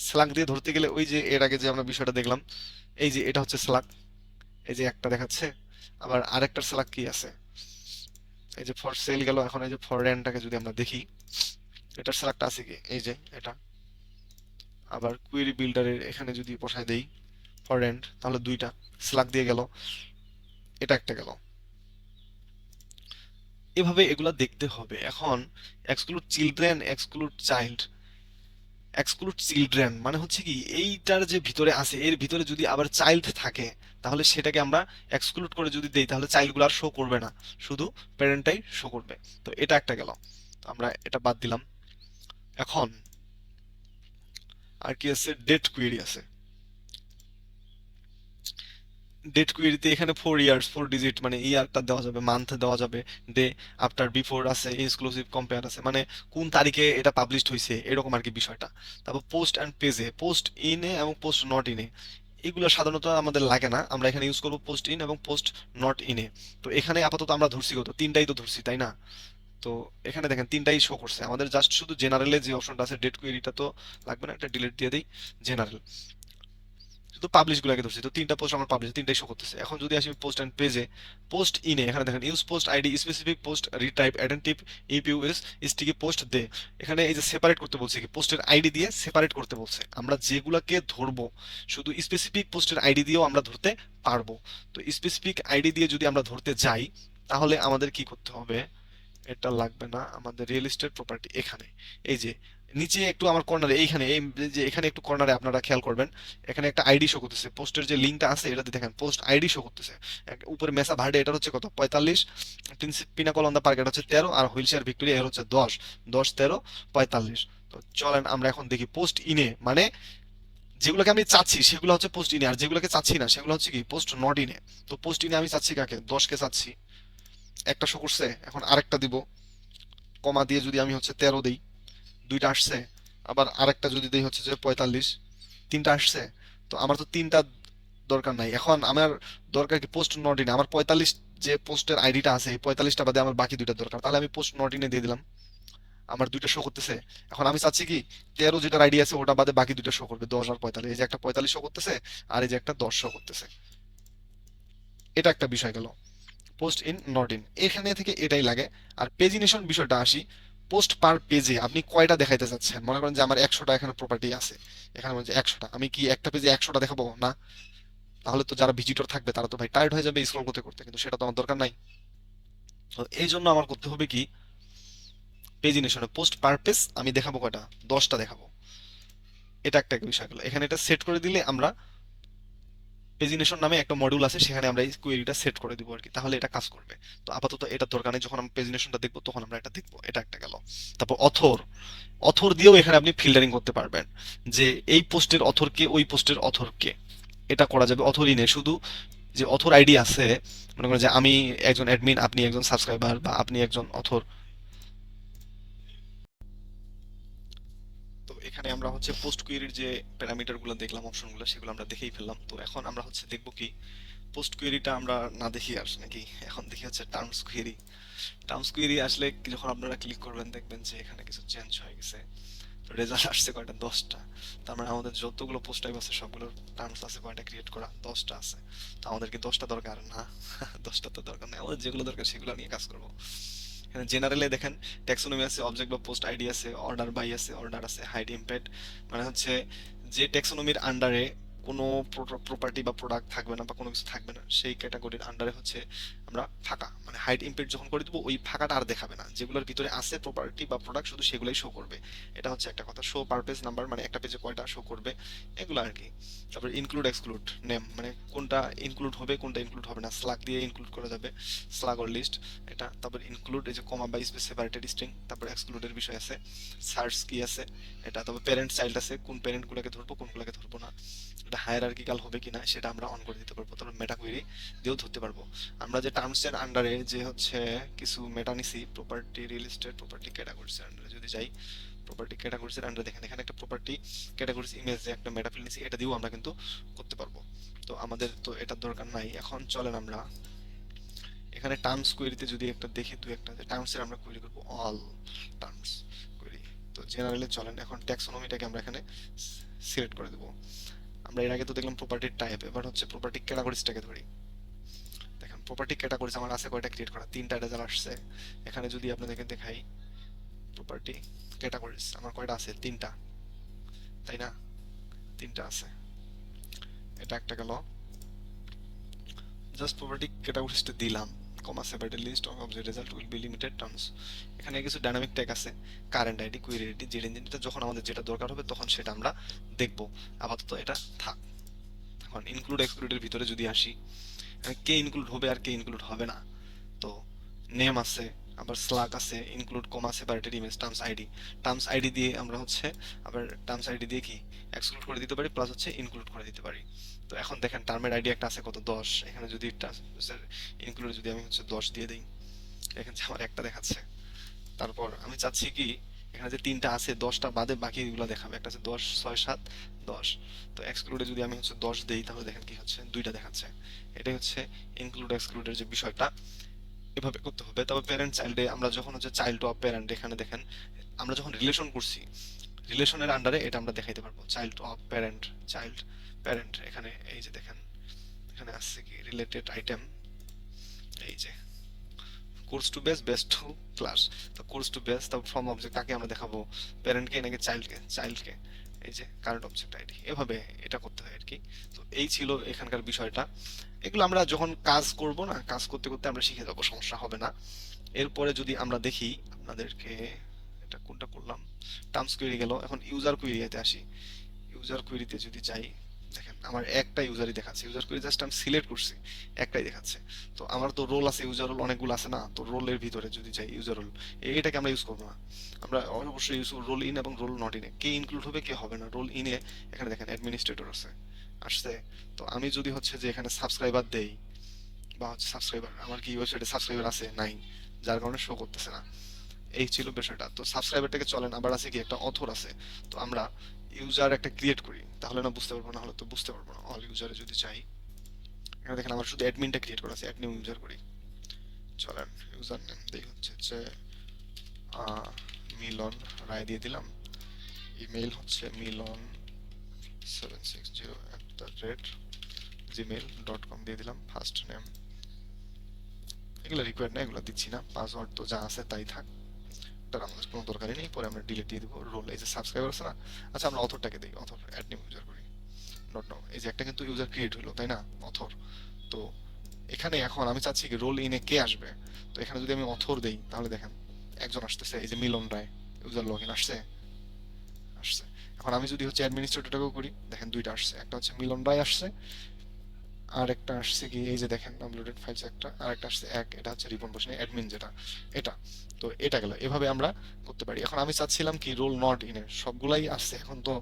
স্ল্যাগ দিয়ে ধরতে গেলে ওই যে এর আগে যে আমরা বিষয়টা দেখলাম, এই যে এটা হচ্ছে স্ল্যাগ, এই যে একটা দেখাচ্ছে, আবার আরেকটার স্ল্যাগ কি আছে, এই যে ফর সেল গেল। এখন এই যে ফর রেন্টটাকে যদি আমরা দেখি, এটার স্ল্যাগটা আছে কি, এই যে এটা। আবার কুয়েরি বিল্ডারের এখানে যদি বসাই দেই ফর রেন্ট তাহলে দুইটা স্ল্যাগ দিয়ে গেল, এটা একটা গেল। এভাবে এগুলা দেখতে হবে। এখন exclude children, exclude child, exclude children মানে হচ্ছে কি এইটার যে ভিতরে আছে এর ভিতরে যদি আবার চাইল্ড থাকে তাহলে সেটাকে আমরা এক্সক্লুড করে যদি দেই তাহলে চাইল্ডগুলো আর শো করবে না, শুধু প্যারেন্টটাই শো করবে। তো এটা একটা গেল, তো আমরা এটা বাদ দিলাম। এখন আর কি আছে, ডেট কুয়েরি আছে। ডেট কুয়েরিতে এখানে 4 ইয়ার্স 4 ডিজিট মানে ইয়ারটা দেওয়া যাবে, মান্থ দেওয়া যাবে, ডে আফটার বিফোর আছে, এক্সক্লুসিভ কম্পেয়ার আছে, মানে কোন তারিখে এটা পাবলিশড হয়েছে এরকম আর কি বিষয়টা। তারপর পোস্ট অ্যান্ড পেজে, পোস্ট ইনে এবং পোস্ট নট ইনে, এগুলো সাধারণত আমাদের লাগে না, আমরা এখানে ইউজ করবো পোস্ট ইন এবং পোস্ট নট ইনে। তো এখানে আপাতত আমরা ধরছি কত, তিনটাই তো ধরছি তাই না? তো এখানে দেখেন তিনটাই শো করছে আমাদের, জাস্ট শুধু জেনারেলে যে অপশনটা আছে ডেট কুয়েরিটা তো লাগবে না, এটা ডিলিট দিয়ে দিই, জেনারেল শুধু পাবলিশ গুলাকে ধরছি। তো তিনটা পোস্ট আমার পাবলিশ, তিনটাই শো করতেছে। এখন যদি আসি পোস্ট এন্ড পেজে, পোস্ট ইনে এখানে দেখেন use post ID specific post retype অ্যাডেন্টিভ ইপিউএস স্টিকি পোস্ট দে, এখানে এই যে সেপারেট করতে বলছে কি পোস্টের আইডি দিয়ে সেপারেট করতে বলছে। আমরা যেগুলাকে ধরবো শুধু স্পেসিফিক পোস্টের আইডি দিয়েও আমরা ধরতে পারবো। তো স্পেসিফিক আইডি দিয়ে যদি আমরা ধরতে যাই তাহলে আমাদের কি করতে হবে, এটা লাগবে না আমাদের রিয়েল এস্টেট প্রপার্টি এখানে, এই যে নিচে একটু আমার কর্নারে এইখানে এই যে এখানে একটু কর্নারে আপনারা খেয়াল করবেন, এখানে একটা আইডি শো করতেছে, পোস্টের যে লিঙ্কটা আছে এটাতে দেখেন পোস্ট আইডি শো করতেছে। উপরে মেসা ভার্ডে এটা হচ্ছে কত 45, পিনাকল অন দা পার্ক এটা হচ্ছে 13, আর হুইলচেয়ার ভিক্টোরিয়া এর হচ্ছে 10, 10 13 45। তো চলেন আমরা এখন দেখি পোস্ট ইনে মানে যেগুলোকে আমি চাচ্ছি সেগুলো হচ্ছে পোস্ট ইনে, আর যেগুলোকে চাচ্ছি না সেগুলো হচ্ছে কি পোস্ট নট ইনে। তো পোস্ট ইনে আমি চাচ্ছি কাকে, 10 কে চাচ্ছি, একটা শো করছে, এখন আরেকটা দিব, কমা দিয়ে যদি আমি হচ্ছে 13 দিই, দুইটা আসছে। আবার আরেকটা যদি দেই হচ্ছে যে 45, তিনটা আসছে। তো আমার তো তিনটা দরকার নাই, এখন আমার দরকার কি পোস্ট নট ইনে, আমার 45 যে পোস্টের আইডিটা আছে এই 45টা বাদে আমার বাকি দুইটা দরকার, তাহলে আমি পোস্ট নট ইনে দিয়ে দিলাম, আমার দুইটা শো করতেছে। এখন আমি চাচ্ছি কি 13 যেটার আইডি আছে ওটা বাদে বাকি দুইটা শো করবে, 10 আর 45, এই যে একটা 45 শো করতেছে আর এই যে একটা 10 শো করতেছে। এটা একটা বিষয় গেল পোস্ট ইন নট ইন, এখানে থেকে এটাই লাগে। আর পেজিনেশন বিষয়টা আসি, পোস্ট পার পেজে আপনি কয়টা দেখাইতে চাচ্ছেন, মনে করেন যে আমার 100টা এখানে প্রপার্টি আছে, এখানে মনে হচ্ছে 100টা, আমি কি একটা পেজে 100টা দেখাবো না? তাহলে তো যারা ভিজিটর থাকবে তারা তো ভাই টায়ার্ড হয়ে যাবে স্ক্রল করতে করতে, কিন্তু সেটা তো আমার দরকার নাই। তো এই জন্য আমার করতে হবে কি পেজিনেশনে পোস্ট পার পেজ আমি দেখাবো কয়টা, 10টা দেখাবো। এটা একটা বিষয় গেল, এখানে এটা সেট করে দিলে আমরা পেজিনেশন নামে একটা মডিউল আছে সেখানে আমরা এই কোয়েরিটা সেট করে দিব আর কি, তাহলে এটা কাজ করবে। তো আপাতত এটা দরকার নেই, যখন আমরা পেজিনেশনটা দেখবো তখন আমরা এটা দেখবো, এটা একটা গেল। তারপর অথর, অথর দিয়েও এখানে আপনি ফিল্টারিং করতে পারবেন যে এই পোস্টের অথর কে, ওই পোস্টের অথর কে, এটা করা যাবে অথর ইনে শুধু যে অথর আইডি আছে, মনে করেন যে আমি একজন অ্যাডমিন, আপনি একজন সাবস্ক্রাইবার, বা আপনি একজন অথর। তো এখানে আমরা হচ্ছে পোস্ট কোয়েরির যে প্যারামিটার গুলো দেখলাম, অপশনগুলো সেগুলো আমরা দেখেই ফেললাম। তো এখন আমরা হচ্ছে দেখবো কি, পোস্ট কোয়েরিটা আমরা না দেখি আর নাকি, এখন দেখি হচ্ছে টার্মস কোয়েরি। টার্মস কোয়েরি আসলে যখন আপনারা ক্লিক করবেন দেখবেন যে এখানে কিছু চেঞ্জ হয়ে গেছে। রেজাল্ট আসছে কয়টা, 10টা। তার মানে আমাদের যতগুলো পোস্ট টাইপ আছে সবগুলোর টার্মস আছে কয়টা, ক্রিয়েট করা 10টা আছে। তো আমাদের কি 10টা দরকার না? 10টা তো দরকার নেই, আমাদের যেগুলো দরকার সেগুলো নিয়ে কাজ করবো। এখানে জেনারেলে দেখেন ট্যাক্সোনমি আছে, অবজেক্ট বা পোস্ট আইডি আছে, অর্ডার বাই আছে, অর্ডার আছে, হাইড ইম্প্যাক্ট। মানে হচ্ছে যে ট্যাক্সোনমির আন্ডারে কোনো প্রপার্টি বা প্রোডাক্ট থাকবে না বা কোনো কিছু থাকবে না, সেই ক্যাটাগরির আন্ডারে হচ্ছে আমরা ফাঁকা, মানে হাইড ইম্প্যাক্ট যখন করে দিব ওই ফাঁকাটা আর দেখাবে না, যেগুলোর ভিতরে আছে প্রপার্টি বা প্রোডাক্ট শুধু সেগুলাই শো করবে। এটা হচ্ছে একটা কথা। শো পার পেজ নাম্বার, মানে একটা পেজে কয়টা শো করবে, এগুলো আর কি। তারপর ইনক্লুড এক্সক্লুড নেম, মানে কোনটা ইনক্লুড হবে কোনটা ইনক্লুড হবে না, স্লাগ দিয়ে ইনক্লুড করা যাবে, স্লাগ অর লিস্ট এটা। তারপর ইনক্লুড এই যে কমা বা স্পেস সেপারেটেড স্ট্রিং। তারপর এক্সক্লুডের বিষয় আছে, সার্চ কি আছে এটা। তারপর প্যারেন্ট চাইল্ড আছে, কোন প্যারেন্ট গুলোকে ধরবো কোনগুলোকে ধরবো না, এটা হায়ারার্কিক্যাল হবে কিনা সেটা আমরা অন করে দিতে পারবো। তারপর মেটা কুয়েরি দিয়েও ধরতে পারবো। আমরা যে টার্মস এর আন্ডারে যে হচ্ছে কিছু মেটা নিছি, property real estate property categories এর আন্ডারে যদি যাই, প্রপার্টি ক্যাটাগরিজ এর আন্ডারে দেখেন এখানে একটা প্রপার্টি ক্যাটাগরিজ ইমেজ যে একটা মেটা ফিল নিছি, এটা দিয়েও আমরা কিন্তু করতে পারবো। তো আমাদের তো এটার দরকার নাই। এখন চলেন আমরা এখানে টার্মস কোয়েরিতে যদি একটা দেখি, দু একটা যে টার্মস এর আমরা কোয়েরি করব অল টার্মস কোয়েরি। তো জেনারেলে চলেন এখন ট্যাক্সোনমিটাকে আমরা এখানে সিলেক্ট করে দেব। আমরা এর আগে তো দেখলাম প্রপার্টির টাইপ, এবার হচ্ছে প্রপার্টি ক্যাটাগরিজটাকে ধরি। দেখেন প্রপার্টি ক্যাটাগরিজ আমার আছে কয়টা ক্রিয়েট করা, 3টা রেজাল্ট আসছে। এখানে যদি আপনাদেরকে দেখাই প্রপার্টি ক্যাটাগরিজ আমার কয়টা আছে, 3টা, তাই না? 3টা আছে। এটা একটা গেল। জাস্ট প্রপার্টি ক্যাটাগরিজটা দিলাম, comma separated list of the result will be limited terms. এখানে কিছু ডাইনামিক ট্যাগ আছে, current ID, query ID, Z engine. এটা যখন আমাদের যেটা দরকার হবে তখন সেটা আমরা দেখবো। আপাতত এটা থাক। এখন ইনক্লুড এক্সক্লুডের ভিতরে যদি আসি, কে ইনক্লুড হবে আর কে ইনক্লুড হবে না। তো নেম আছে, আবার স্লাগ আছে, include comma separated image, terms ID. Terms ID দিয়ে আমরা হচ্ছে আবার টার্মস আইডি দিয়ে কি এক্সক্লুড করে দিতে পারি, প্লাস হচ্ছে ইনক্লুড করে দিতে পারি। তো এখন দেখেন টার্মের আইডি একটা আছে কত, 10। এখানে যদি ইনক্লুড যদি আমি হচ্ছে 10 দিয়ে দিই, দেখেন যে আমার একটা দেখাচ্ছে। তারপর আমি চাচ্ছি কি, এখানে যে 3টা আছে 10টা বাদে বাকিগুলো দেখাবে, একটা আছে 10, 6, 7, 10। তো এক্সক্লুডে যদি আমি হচ্ছে 10 দেই তাহলে দেখেন কি হচ্ছে, 2টা দেখাচ্ছে। এটাই হচ্ছে ইনক্লুড এক্সক্লুডের যে বিষয়টা, এভাবে করতে হবে। তবে প্যারেন্ট চাইল্ডে আমরা যখন হচ্ছে চাইল্ড অফ প্যারেন্ট, এখানে দেখেন আমরা যখন রিলেশন করছি, রিলেশনের আন্ডারে এটা আমরা দেখাইতে পারবো, child of parent, child parent. এখানে এই যে দেখেন এখানে আসছে কি রিলেটেড আইটেম, এই যে course to base, base to class. তো কোর্স টু বেস, তারপর ফ্রম অবজেক্ট কাকে আমরা দেখাবো, প্যারেন্টকে নাকি চাইল্ডকে, চাইল্ডকে। এই যে কারেন্ট অবজেক্ট আইডি, এভাবে এটা করতে হয় আর কি। তো এই ছিল এখানকার বিষয়টা। এগুলো আমরা যখন কাজ করব না, কাজ করতে করতে আমরা শিখে যাবো, সমস্যা হবে না। এরপরে যদি আমরা দেখি আপনাদেরকে, এটা কোনটা করলাম, টার্মস কোয়েরি গেল, এখন ইউজার কোয়েরিতে আসি। ইউজার কোয়েরিতে যদি যাই, দেখেন আমার একটা ইউজারই দেখাচ্ছে, ইউজার কোয়েরি জাস্ট আমি সিলেক্ট করছি, একটাই দেখাচ্ছে। তো আমার তো রোল আছে, ইউজার রোল অনেকগুলো আছে না, তো রোলের ভিতরে যদি যাই ইউজার রোল, এটাকে আমরা ইউজ করবো না। আমরা অবশ্যই ইউজ করবো রোল ইন এবং রোল নট ইনে, কে ইনক্লুড হবে কে হবে না। রোল ইনে এখানে দেখেন অ্যাডমিনিস্ট্রেটর আছে, আসছে। তো আমি যদি হচ্ছে যে এখানে সাবস্ক্রাইবার দেই, বা হচ্ছে সাবস্ক্রাইবার, আমার কি ওয়েবসাইটে সাবস্ক্রাইবার আছে নাই, যার কারণে শো করতেছে না। এই ছিল বিষয়টা। তো সাবস্ক্রাইবারটাকে চলেন আবার আছে কি একটা অথর আছে। তো আমরা ইউজার একটা ক্রিয়েট করি, তাহলে না বুঝতে পারবো, না হলে তো বুঝতে পারবো না। অল ইউজারে যদি চাই, এখানে দেখেন আমার শুধু অ্যাডমিনটা ক্রিয়েট করা আছে, অ্যাড নিউ ইউজার করি। চলেন ইউজার নেম দেই হচ্ছে মিলন রায় দিয়ে দিলাম। ইমেল হচ্ছে milon760@gmail.com দিয়ে দিলাম। ফার্স্ট নেম এগুলো রিকোয়ার্ড না, এগুলো দিচ্ছি না। পাসওয়ার্ড তো যা আছে তাই থাক, তার আমাদের কোনো দরকারই নেই, পরে আমরা ডিলিট দিয়ে দিব। রোল এই যে সাবস্ক্রাইবার আছে না, আচ্ছা আমরা অথরটাকে দিই, অথর অ্যাড নিউ ইউজার করি। ডট নাও, এই যে একটা কিন্তু ইউজার ক্রিয়েট হলো তাই না, অথর। তো এখানে এখন আমি চাচ্ছি কি রোল ইনে কে আসবে। তো এখানে যদি আমি অথর দেই তাহলে দেখেন একজন আসতেছে, এই যে মিলন রায়, ইউজার লগ ইন আসছে, আসছে। এখন আমি যদি হচ্ছে অ্যাডমিনিস্ট্রেটরটাকেও করি, দেখেন 2টা আসছে, একটা হচ্ছে মিলন রায় আসছে, আর একটা আসছে কি, এই যে দেখেন আপলোডেড ফাইলস একটা, আর একটা আসছে এক, এটা হচ্ছে রিপন বসে অ্যাডমিন যেটা, এটা। তো এটা গেল, এভাবে আমরা করতে পারি। এখন আমি চাচ্ছিলাম কি রোল নট ইনে, সবগুলাই আসছে এখন তো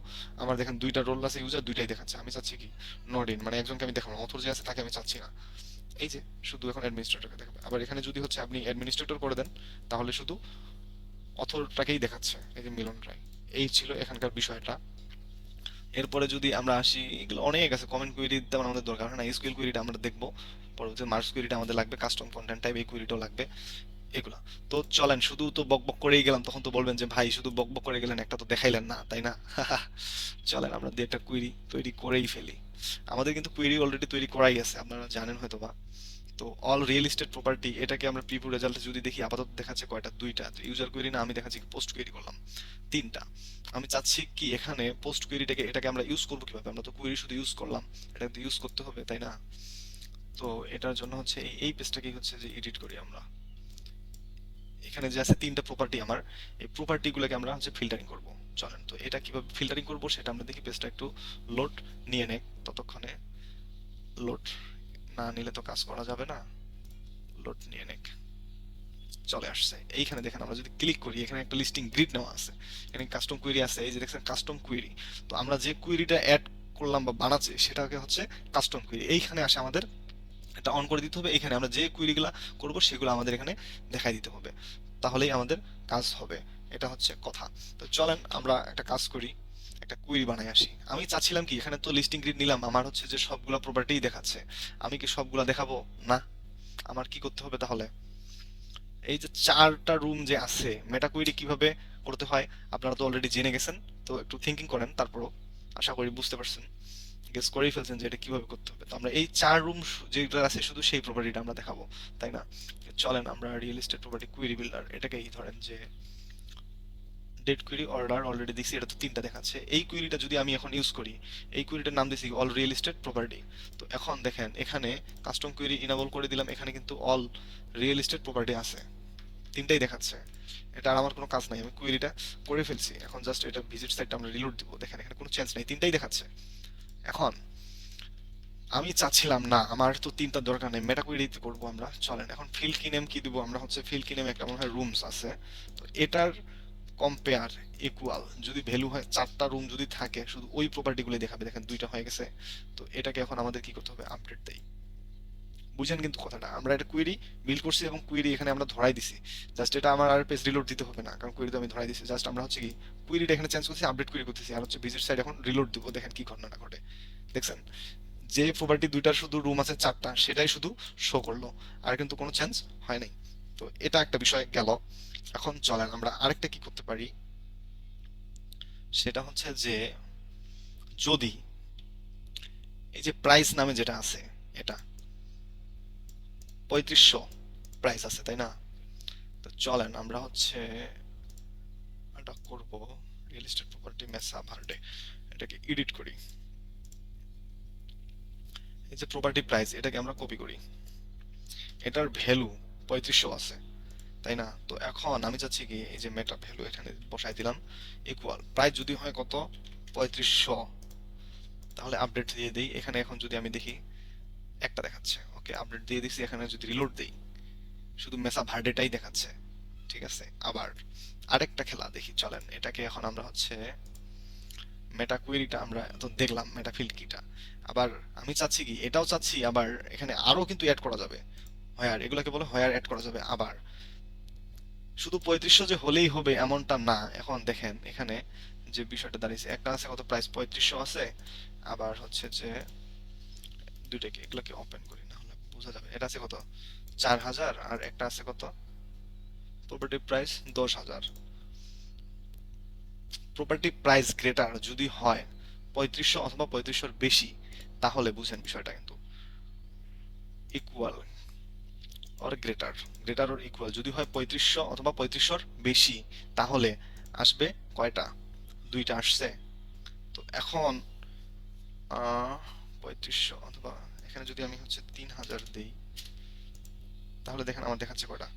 আমার দেখেন দুইটা রোল আছে, ইউজার দুইটাই দেখাচ্ছে, আমি চাচ্ছি কি নট ইন, মানে একজনকে আমি দেখাবো, অথর যে আছে তাকে আমি চাচ্ছি না। এই যে শুধু এখন অ্যাডমিনিস্ট্রেটরকে দেখাবে। আবার এখানে যদি হচ্ছে আপনি অ্যাডমিনিস্ট্রেটর করে দেন তাহলে শুধু অথরটাকেই দেখাচ্ছে, এই যে মিলন রায়। এই ছিল এখানকার বিষয়টা। এরপরে যদি আমরা আসি, এগুলো অনেক আছে, কমেন্ট কুয়েরি তেমন আমাদের দরকার হয় না, এসকিউএল কুয়েরিটা আমরা দেখবো পরবর্তী, মার্কস কুয়েরিটা আমাদের লাগবে, কাস্টম কন্টেন্ট টাইপ এই কুয়েরিটাও লাগবে, এগুলা। তো চলেন, শুধু তো বক বক করেই গেলাম, তখন তো বলবেন যে ভাই শুধু বক বক করে গেলেন, একটা তো দেখাইলেন না, তাই না? চলেন আমরা দিয়ে একটা কুয়েরি তৈরি করেই ফেলি। আমাদের কিন্তু কুয়েরি অলরেডি তৈরি করাই আছে, আপনারা জানেন হয়তো বা। তো অল রিয়েল এস্টেট প্রপার্টি, এটাকে আমরা প্রিভিউ রেজাল্টে যদি দেখি, আপাতত দেখাচ্ছে কয়টা, দুইটা। তো ইউজার কোয়েরি না, আমি দেখাচ্ছি পোস্ট কোয়েরি করলাম তিনটা। আমি চাচ্ছি কি এখানে পোস্ট কোয়েরিটাকে, এটাকে আমরা ইউজ করবো কিভাবে, আমরা তো কোয়েরি শুধু ইউজ করলাম, এটা তো ইউজ করতে হবে, তাই না? তো এটার জন্য হচ্ছে এই পেজটাকে হচ্ছে যে এডিট করি আমরা। এখানে যে আছে তিনটা প্রপার্টি আমার, এই প্রপার্টি গুলোকে আমরা হচ্ছে ফিল্টারিং করব। চলেন, তো এটা কিভাবে ফিল্টারিং করব সেটা আমরা দেখি। পেজটা একটু লোড নিয়ে নেক ততক্ষণে। লোড না নিলে তো কাজ করা যাবে না, লোড নিয়ে নেক। চলে আসছে। এইখানে দেখেন আমরা যদি ক্লিক করি, এখানে একটা লিস্টিং গ্রিড নেওয়া আছে, এখানে কাস্টম কুয়েরি আছে, এই যে দেখছেন কাস্টম কুয়েরি। তো আমরা যে কুয়েরিটা অ্যাড করলাম বা বানাচ্ছি সেটাকে হচ্ছে কাস্টম কুয়েরি। এইখানে আসে আমাদের এটা অন করে দিতে হবে, এখানে আমরা যে কুয়েরিগুলো করব সেগুলো আমাদের এখানে দেখাই দিতে হবে, তাহলেই আমাদের কাজ হবে। এটা হচ্ছে কথা। তো চলেন আমরা একটা কাজ করি, একটা কুয়েরি বানাই আসি। আমি চাচ্ছিলাম কি, এখানে তো লিস্টিং গ্রিড নিলাম, আমার হচ্ছে যে সবগুলা প্রপার্টিই দেখাচ্ছে, আমি কি সবগুলা দেখাবো না? আমার কি করতে হবে তাহলে? এই যে চারটা রুম যে আছে, মেটা কুয়েরি কিভাবে করতে হয় আপনারা তো অলরেডি জেনে গেছেন। তো একটু থিঙ্কিং করেন, তারপরও আশা করি বুঝতে পারছেন, গেস করেই ফেলছেন যে এটা কিভাবে করতে হবে। তো আমরা এই চার রুম যেগুলো আছে শুধু সেই প্রপার্টিটা আমরা দেখাবো, তাই না? চলেন আমরা real estate property query builder, এটাকেই ধরেন যে ডেট কুয়েরি অর্ডার অলরেডি দিছি, এটা তো তিনটা দেখাচ্ছে। এই কুয়েরিটা যদি আমি এখন ইউজ করি, এই কুয়েরিটার নাম দিছি অল রিয়েল এস্টেট প্রপার্টি। তো এখন দেখেন এখানে কাস্টম কুয়েরি ইনেবল করে দিলাম, এখানে কিন্তু অল রিয়েল এস্টেট প্রপার্টি আছে, তিনটাই দেখাচ্ছে। এটা আর আমার কোনো কাজ নাই, আমি কুয়েরিটা করে ফেলছি। এখন জাস্ট এটা ভিজিট সাইটটা আমরা রিলোড দিব, দেখেন এখানে কোনো চেঞ্জ নাই, তিনটাই দেখাচ্ছে। এখন আমি চাচ্ছিলাম না, আমার তো তিনটা দরকার নেই, মেটা কুয়েরিতে করবো আমরা। চলেন এখন ফিল্ড কি নেম কি দিব আমরা, হচ্ছে ফিল্ড কি নেম একটা মনে হয় রুমস আছে। তো এটার কম্পেয়ার ইকুয়াল যদি ভ্যালু হয়, চারটা রুম যদি থাকে শুধু ওই প্রপার্টি গুলো দেখাবে, দেখেন দুইটা হয়ে গেছে। তো এটাকে এখন আমাদের কি করতে হবে, আপডেট দেই। বুঝেন কিন্তু কথাটা, আমরা একটা কুয়েরি বিল্ড করছি এবং কুয়েরি এখানে আমরা ধরাই দিছি। জাস্ট এটা আমার আর পেজ রিলোড দিতে হবে না, কারণ কুয়েরি তো আমি ধরাই দিছি। জাস্ট আমরা হচ্ছে কি কুয়েরিটা এখানে চেঞ্জ করছি, আপডেট কুয়েরি করতেছি, আর হচ্ছে ভিজিট সাইড এখন রিলোড দিব। দেখেন কি ঘটনাটা ঘটে, দেখছেন? যে প্রপার্টি দুইটার শুধু রুম আছে চারটা, সেটাই শুধু শো করলো, আর কিন্তু কোনো চেঞ্জ হয় নাই। তো এটা একটা বিষয় গেল। এখন চলেন আমরা আরেকটা কি করতে পারি, সেটা হচ্ছে যে যদি এই যে প্রাইস নামে যেটা আছে, এটা 3500 প্রাইস আছে, তাই না? তো চলেন আমরা হচ্ছে এটা করব, রিয়েল এস্টেট প্রপার্টি মেসা ভার্ডে, এটাকে এডিট করি। এই যে প্রপার্টি প্রাইস, এটাকে আমরা কপি করি, এটার ভ্যালু 3500 আছে, তাই না? তো এখন আমি চাচ্ছি কি, এই যে মেটা ভ্যালু এখানে বসাই দিলাম, ইকুয়াল প্রাইস যদি হয় কত, 3500। তাহলে আপডেট দিয়ে দেই, এখানে এখন যদি আমি দেখি একটা দেখাচ্ছে, ওকে আপডেট দিয়ে দিছি। এখানে যদি রিলোড দেই শুধু মেসা ভার্ডেটাই দেখাচ্ছে, ঠিক আছে? আবার আরেকটা খেলা দেখি, চলেন এটাকে এখন আমরা হচ্ছে মেটা কুয়েরিটা আমরা তো দেখলাম, মেটা ফিল্ড কিটা। আবার আমি চাচ্ছি কি, এটাও চাচ্ছি, আবার এখানে আরো কিন্তু অ্যাড করা যাবে, হোয়ার, এগুলাকে বলে হোয়ার অ্যাড করা যাবে। আবার শুধু 3500 যে হলেই হবে এমনটা না। এখন দেখেন এখানে যে বিষয়টা দাঁড়িয়েছে, একটা আছে কত, প্রাইস 3500 আছে, আবার হচ্ছে যে দুইটাকে এগুলোকে ওপেন করি না হলে বোঝা যাবে, এটা আছে কত 4000, আর একটা আছে কত property price 10,000। Property price greater যদি হয় 3500 অথবা 3500 বেশি, তাহলে বুঝেন বিষয়টা কিন্তু equal or greater, greater or equal যদি হয় 3500 অথবা 3500 বেশি, তাহলে আসবে কয়টা, দুইটা আসছে। তো এখন 3500 অথবা এখানে যদি আমি হচ্ছে 3000 দেই, তাহলে দেখেন আমার দেখাচ্ছে কয়টা,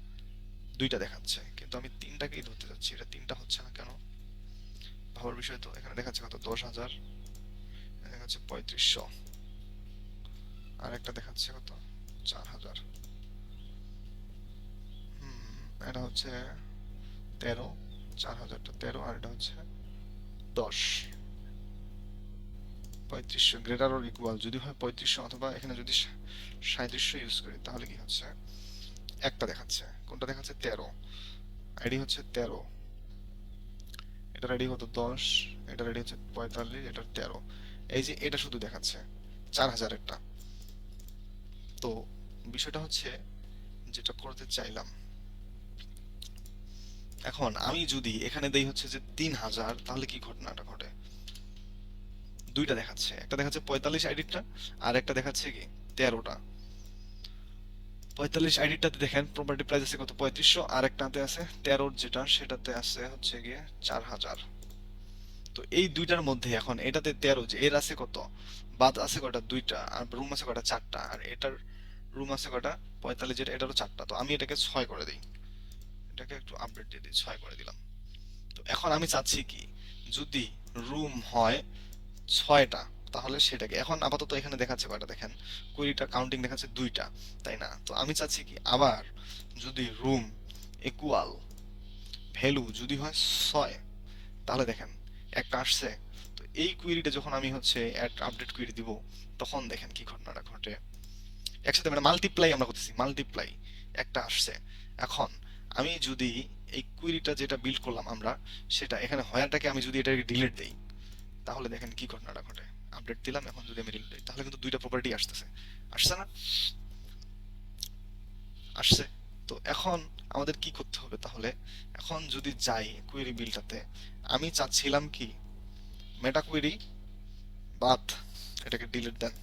দুইটা দেখাচ্ছে, কিন্তু আমি তিনটাকেই ধরতে যাচ্ছি, এটা তিনটা হচ্ছে না কেন, ভাবার বিষয় তো। এখানে দেখাচ্ছে কত, 10,000, দেখাচ্ছে 3500, আর একটা দেখাচ্ছে কত, 4000। এটা হচ্ছে 13, 4000টা 13, আর এটা হচ্ছে 10, 3500 গ্রেটার অর ইকুয়াল যদি হয় 3500, অথবা এখানে যদি 3700 ইউজ করি তাহলে কি হচ্ছে, একটা দেখাচ্ছে, কোনটা দেখাচ্ছে 13, আইডি হচ্ছে 13, এটা রেডি হতো 10, এটা রেডি হচ্ছে 45, এটা 13, এই যে এটা শুধু দেখাচ্ছে 4000 একটা। তো বিষয়টা হচ্ছে যেটা করতে চাইলাম, এখন আমি যদি এখানে দেই হচ্ছে যে 3000, তাহলে কি ঘটনাটা ঘটে, দুইটা দেখাচ্ছে, একটা দেখাচ্ছে 45 আইডিটা, আর একটা দেখাচ্ছে কি 13টা। 45 আইডিটাতে দেখেন প্রপার্টি প্রাইস আছে কত, 3500, আর একটাতে আছে 13 যেটা, সেটাতে আছে হচ্ছে গিয়ে 4000। তো এই দুইটার মধ্যে এখন এটাতে 13, যে এর আছে কত, বাদ আছে কয়টা, দুইটা, আর রুম আছে কয়টা, চারটা, আর এটার রুম আছে কয়টা, 45, যেটা এটারও চারটা। তো আমি এটাকে 6 করে দিই, এটাকে একটু আপডেট দিয়ে দিই, 6 করে দিলাম। তো এখন আমি চাচ্ছি কি, যদি রুম হয় 6টা, তাহলে সেটাকে এখন আপাতত এখানে দেখাচ্ছে কয়টা দেখেন, 20টা কাউন্টিং দেখাচ্ছে দুইটা, তাই না? তো আমি চাচ্ছি কি, আবার যদি রুম ইকুয়াল ভ্যালু যদি হয় 6, তাহলে দেখেন একটা আসছে। তো এই কুইরিটা যখন আমি হচ্ছে অ্যাড আপডেট কুইরি দিব, তখন দেখেন কি ঘটনাটা ঘটে, একসাথে মানে মাল্টিপ্লাই আমরা করতেছি, মাল্টিপ্লাই একটা আসছে। এখন আমি যদি এই কুইরিটা যেটা বিল্ড করলাম আমরা, সেটা এখানে হয়ারটাকে আমি যদি এটাকে ডিলিট দেই, তাহলে দেখেন কি ঘটনাটা ঘটে, আপডেট দিলাম, এখন যদি আমি ডিলিট দিই তাহলে কিন্তু দুইটা প্রপার্টি আসতেছে, আসছে না, আসছে। তো এখন আমাদের কি করতে হবে তাহলে, এখন যদি যাই কুইরি বিলটাতে, আমি চাচ্ছিলাম কি মেটা কুইরি বাদ, এটাকে ডিলিট দেন,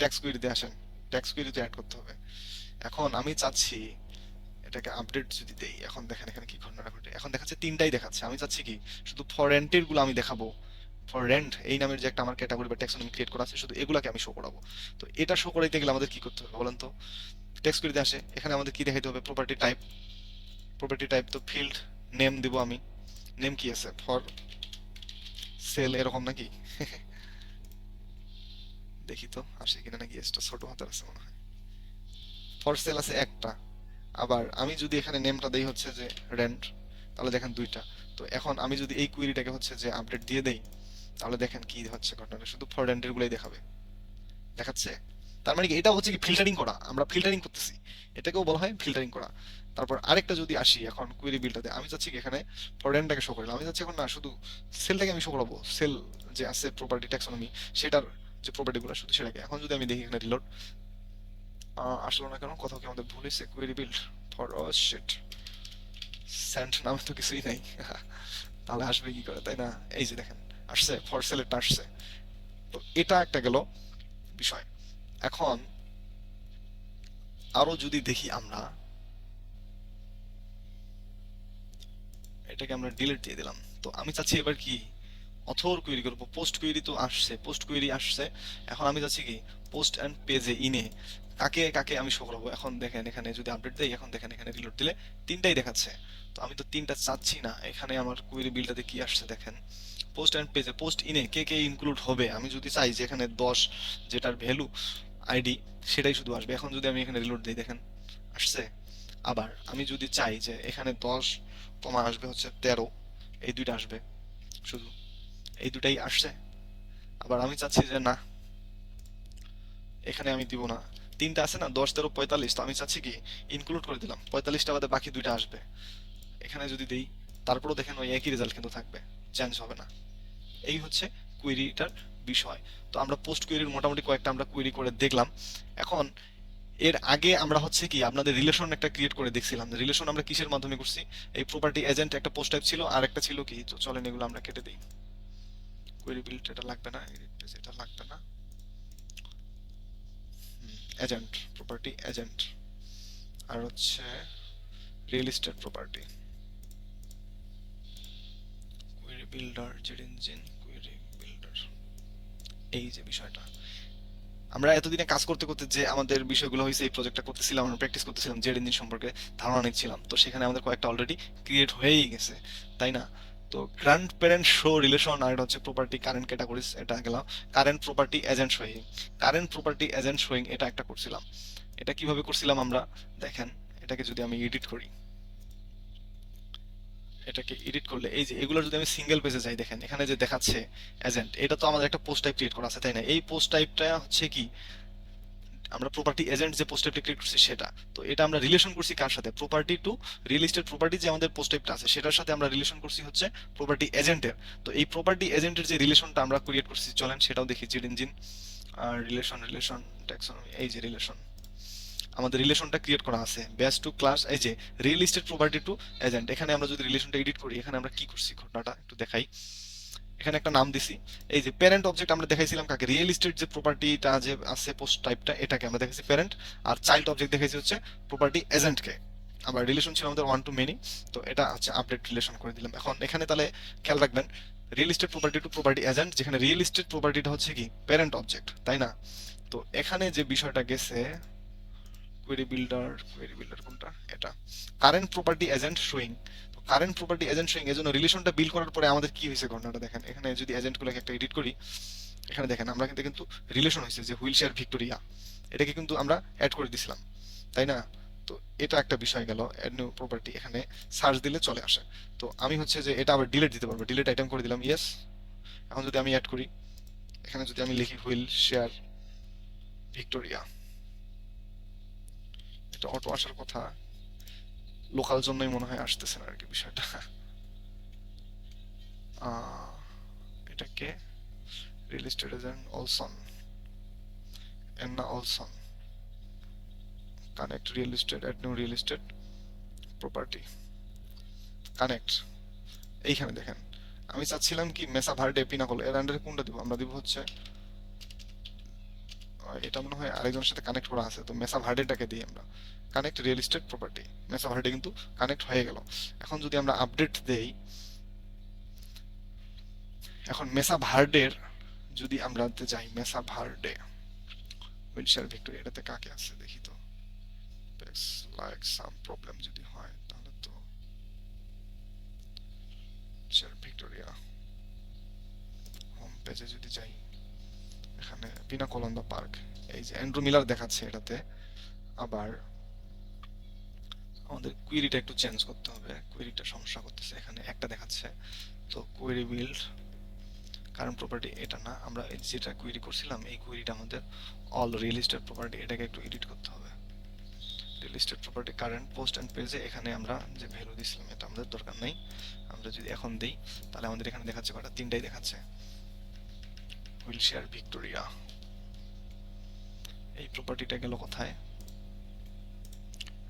ট্যাক্স কুইরিতে আসেন, ট্যাক্স কুইরিতে অ্যাড করতে হবে। এখন আমি চাচ্ছি এটাকে আপডেট যদি দেই, এখন দেখেন এখানে কি ঘটনাটা ঘটে, এখন দেখাচ্ছে তিনটাই দেখাচ্ছে, আমি চাচ্ছি কি শুধু ফর রেন্টের গুলো আমি দেখাবো, ফর রেন্ট এই নামের যে একটা আমার ক্যাটাগরি বা ট্যাক্সোনমি ক্রিয়েট করা আছে, শুধু এগুলাকে আমি শো করাবো। তো এটা শো করাইতে গেলে আমাদের কি করতে হবে বলেন তো, টেক্সট কুইরিতে আসে, এখানে আমাদের কি দেখাইতে হবে, প্রপার্টি টাইপ, প্রপার্টি টাইপ তো ফিল্ড নেম দিব আমি, নেম কি আছে, ফর সেল এরকম নাকি দেখি তো আসে কিনা, নাকি এসটা ছোট হাতের আছে মনে হয়, ফর সেল আছে একটা, আবার আমি যদি এখানে নেমটা দেই হচ্ছে যে রেন্ট, তাহলে দেখেন দুইটা। তো এখন আমি যদি এই কুইরিটাকে হচ্ছে যে আপডেট দিয়ে দেই, তাহলে দেখেন কি হচ্ছে ঘটনাটা, শুধু ফর রেন্টের গুলাই দেখাবে, দেখাচ্ছে। তার মানে কি, এটা হচ্ছে কি ফিল্টারিং করা, আমরা ফিল্টারিং করতেছি, এটাকেও বলা হয় ফিল্টারিং করা। তারপর আরেকটা যদি আসি এখন কুইরি বিলটাতে, আমি চাচ্ছি কি এখানে ফর রেন্টটাকে শো করলাম, আমি চাচ্ছি এখন না শুধু সেলটাকে আমি শো করাবো, সেল যে আছে প্রপার্টি ট্যাক্সোনমি, সেটার যে প্রপার্টি গুলো শুধু সেটাকে। এখন যদি আমি দেখি এখানে রিলোড, আসলো না কেন, কোথাও কি আমাদের ভুল হয়েছে, query build for sheet, sand নামে তো কিছুই নাই তাহলে আসবে কি করে, তাই না? এই যে দেখেন আসছে, ফর সেলেরটা আসছে। তো এটা একটা গেল বিষয়। এখন আরো যদি দেখি আমরা, এটাকে আমরা ডিলিট দিয়ে দিলাম। তো আমি চাচ্ছি এবার কি অথর কুয়েরি করবো, পোস্ট কুয়েরি তো আসছে, পোস্ট কুয়েরি আসছে, এখন আমি চাচ্ছি কি পোস্ট এন্ড পেজে ইনে কাকে কাকে আমি শো করাবো। এখন দেখেন এখানে যদি আপডেট দেই, এখন দেখেন এখানে রিলোড দিলে তিনটাই দেখাচ্ছে। তো আমি তো তিনটা চাচ্ছি না, এখানে আমার কুয়েরি বিলটাতে কি আসছে দেখেন, পোস্ট এন্ড পেজে পোস্ট ইনে কে কে ইনক্লুড হবে, আমি যদি চাই যে এখানে 10 যেটার ভ্যালু আইডি সেটাই শুধু আসবে। এখন যদি আমি এখানে রিলোড দিই দেখেন আসছে। আবার আমি যদি চাই যে এখানে 10 কমা আসবে হচ্ছে 13, এই দুইটা আসবে শুধু, এই দুটাই আসছে। আবার আমি চাচ্ছি যে না, এখানে আমি দিব না, তিনটা আছে না 10, 13, 45, তো আমি চাচ্ছি কি ইনক্লুড করে দিলাম, 45টা বাদে বাকি দুইটা আসবে। এখানে যদি দেই তারপরেও দেখেন ওই একই রেজাল্ট কিন্তু থাকবে, চেঞ্জ হবে না। এই হচ্ছে কুয়েরিটার বিষয়। তো আমরা পোস্ট কুয়েরির মোটামুটি কয়েকটা আমরা কুয়েরি করে দেখলাম। এখন এর আগে আমরা হচ্ছে কি আপনাদের রিলেশন একটা ক্রিয়েট করে দেখছিলাম, রিলেশন আমরা কিসের মাধ্যমে করছি, এই প্রপার্টি এজেন্ট একটা পোস্ট টাইপ ছিল, আর একটা ছিল কি, তো চলেন এগুলো আমরা কেটে দিই, কোয়েরি বিল্ড এটা লাগবে না, এডিট পেজ এটা লাগবে না, এজেন্ট প্রপার্টি এজেন্ট, আর হচ্ছে real estate property, query builder, Z engine query builder, এই যে বিষয়টা আমরা এতদিনে কাজ করতে করতে যে আমাদের বিষয়গুলো হয়েছে, এই প্রজেক্টটা করতেছিলাম, আমরা প্র্যাকটিস করতেছিলাম, জেড ইঞ্জিন সম্পর্কে ধারণা নিচ্ছিলাম, তো সেখানে আমাদের কয়েকটা অলরেডি ক্রিয়েট হয়েই গেছে, তাই না? তো গ্র্যান্ড প্যারেন্ট শো রিলেশন, আর এটা হচ্ছে প্রপার্টি কারেন্ট ক্যাটাগরিজ, এটা গেলাম। Current property agent showing, current property agent showing এটা একটা করছিলাম। এটা কিভাবে করছিলাম আমরা দেখেন, এটাকে যদি আমি এডিট করি, এটাকে এডিট করলে এই যে এগুলো যদি আমি সিঙ্গেল পেজে যাই, দেখেন এখানে যে দেখাচ্ছে এজেন্ট, এটা তো আমাদের একটা পোস্ট টাইপ ক্রিয়েট করা আছে তাই না? এই পোস্ট টাইপটা হচ্ছে কি, আমরা প্রপার্টি এজেন্ট যে পোস্ট টাইপটা ক্রিয়েট করছি সেটা। তো এটা আমরা রিলেশন করছি কার সাথে? Property two real estate property যে আমাদের পোস্ট টাইপটা আছে সেটার সাথে আমরা রিলেশন করছি হচ্ছে প্রপার্টি এজেন্টের। তো এই প্রপার্টি এজেন্টের যে রিলেশনটা আমরা ক্রিয়েট করছি, চলেন সেটাও দেখি। জেড ইঞ্জিন আর রিলেশন, রিলেশন ট্যাক্সোনমি, এই যে রিলেশন, আমাদের রিলেশনটা ক্রিয়েট করা আছে বেস টু ক্লাস, এই যে real estate property two agent. এখানে আমরা যদি রিলেশনটা এডিট করি, এখানে আমরা কি করছি ঘটনাটা একটু দেখাই। এখানে একটা নাম দিছি, এই যে প্যারেন্ট অবজেক্ট আমরা দেখাইছিলাম কাকে? রিয়েল এস্টেট যে প্রপার্টিটা যে আছে পোস্ট টাইপটা, এটাকে আমরা দেখাইছি প্যারেন্ট। আর চাইল্ড অবজেক্ট দেখাইছি হচ্ছে প্রপার্টি এজেন্টকে। আবার রিলেশন ছিল আমাদের ওয়ান টু মেনি, তো এটা হচ্ছে আপডেট রিলেশন করে দিলাম। এখন এখানে তাহলে খেয়াল রাখবেন, real estate property two property agent, যেখানে রিয়েল এস্টেট প্রপার্টিটা হচ্ছে কি প্যারেন্ট অবজেক্ট, তাই না? তো এখানে যে বিষয়টা গেছে, কোয়েরি বিল্ডার কোনটা? এটা current property agent showing. Current property agent showing এর জন্য রিলেশনটা বিল্ড করার পরে আমাদের কি হয়েছে ঘটনাটা দেখেন। এখানে যদি এজেন্টগুলোকে একটা এডিট করি, এখানে দেখেন আমরা কিন্তু রিলেশন হয়েছে যে হুইল শেয়ার ভিক্টোরিয়া, এটাকে কিন্তু আমরা অ্যাড করে দিছিলাম, তাই না? তো এটা একটা বিষয় গেল। অ্যাড নিউ প্রপার্টি, এখানে সার্চ দিলে চলে আসে। তো আমি হচ্ছে যে এটা আবার ডিলিট দিতে পারবো, ডিলিট আইটেম করে দিলাম, ইয়েস। এখন যদি আমি অ্যাড করি, এখানে যদি আমি লিখি হুইল শেয়ার ভিক্টোরিয়া, এটা অটো আসার কথা, লোকাল জন্যই মনে হয় আসতেছে না আর কি বিষয়টা। এটাকে real estate agent Olson, Anna Olson, connect real estate, add new real estate property, connect. এইখানে দেখেন আমি চাচ্ছিলাম কি মেসা ভার্ডে পিনাকল, এর আন্ডারে কোনটা দিব? আমরা দিব হচ্ছে এটা মনে হয় আরেকজনের সাথে কানেক্ট করা আছে, তো মেসা ভার্ডেটাকে দিই আমরা কানেক্ট রিয়েল এস্টেট প্রপার্টি। মেসা ভার্ডে কিন্তু কানেক্ট হয়ে গেল। এখন যদি আমরা আপডেট দেই, এখন মেসা ভার্ডের যদি আমরা যাই, মেসা ভার্ডে উইলশায়ার ভিক্টোরিয়া, এটাতে কাকে আছে দেখি তো। লাইক সাম প্রবলেম যদি হয় তাহলে তো উইলশায়ার ভিক্টোরিয়া হোম পেজে যদি যাই, এখানে পিনা কলন্দা পার্ক, এই যে অ্যান্ড্রু মিলার দেখাচ্ছে এটাতে। আবার আমাদের কুইরিটা একটু চেঞ্জ করতে হবে, কুইরিটা সমস্যা করতেছে, এখানে একটা দেখাচ্ছে। তো কুইরি বিল্ড কারেন্ট প্রপার্টি এটা না, আমরা যেটা কুইরি করছিলাম এই কুইরিটা আমাদের অল রিয়েল এস্টেট প্রপার্টি, এটাকে একটু এডিট করতে হবে। Real estate property current post and পেজে, এখানে আমরা যে ভ্যালু দিছিলাম এটা আমাদের দরকার নেই। আমরা যদি এখন দেই তাহলে আমাদের এখানে দেখাচ্ছে কটা? তিনটাই দেখাচ্ছে। হুইলশেয়ার ভিক্টোরিয়া, এই প্রপার্টিটা গেল কোথায়?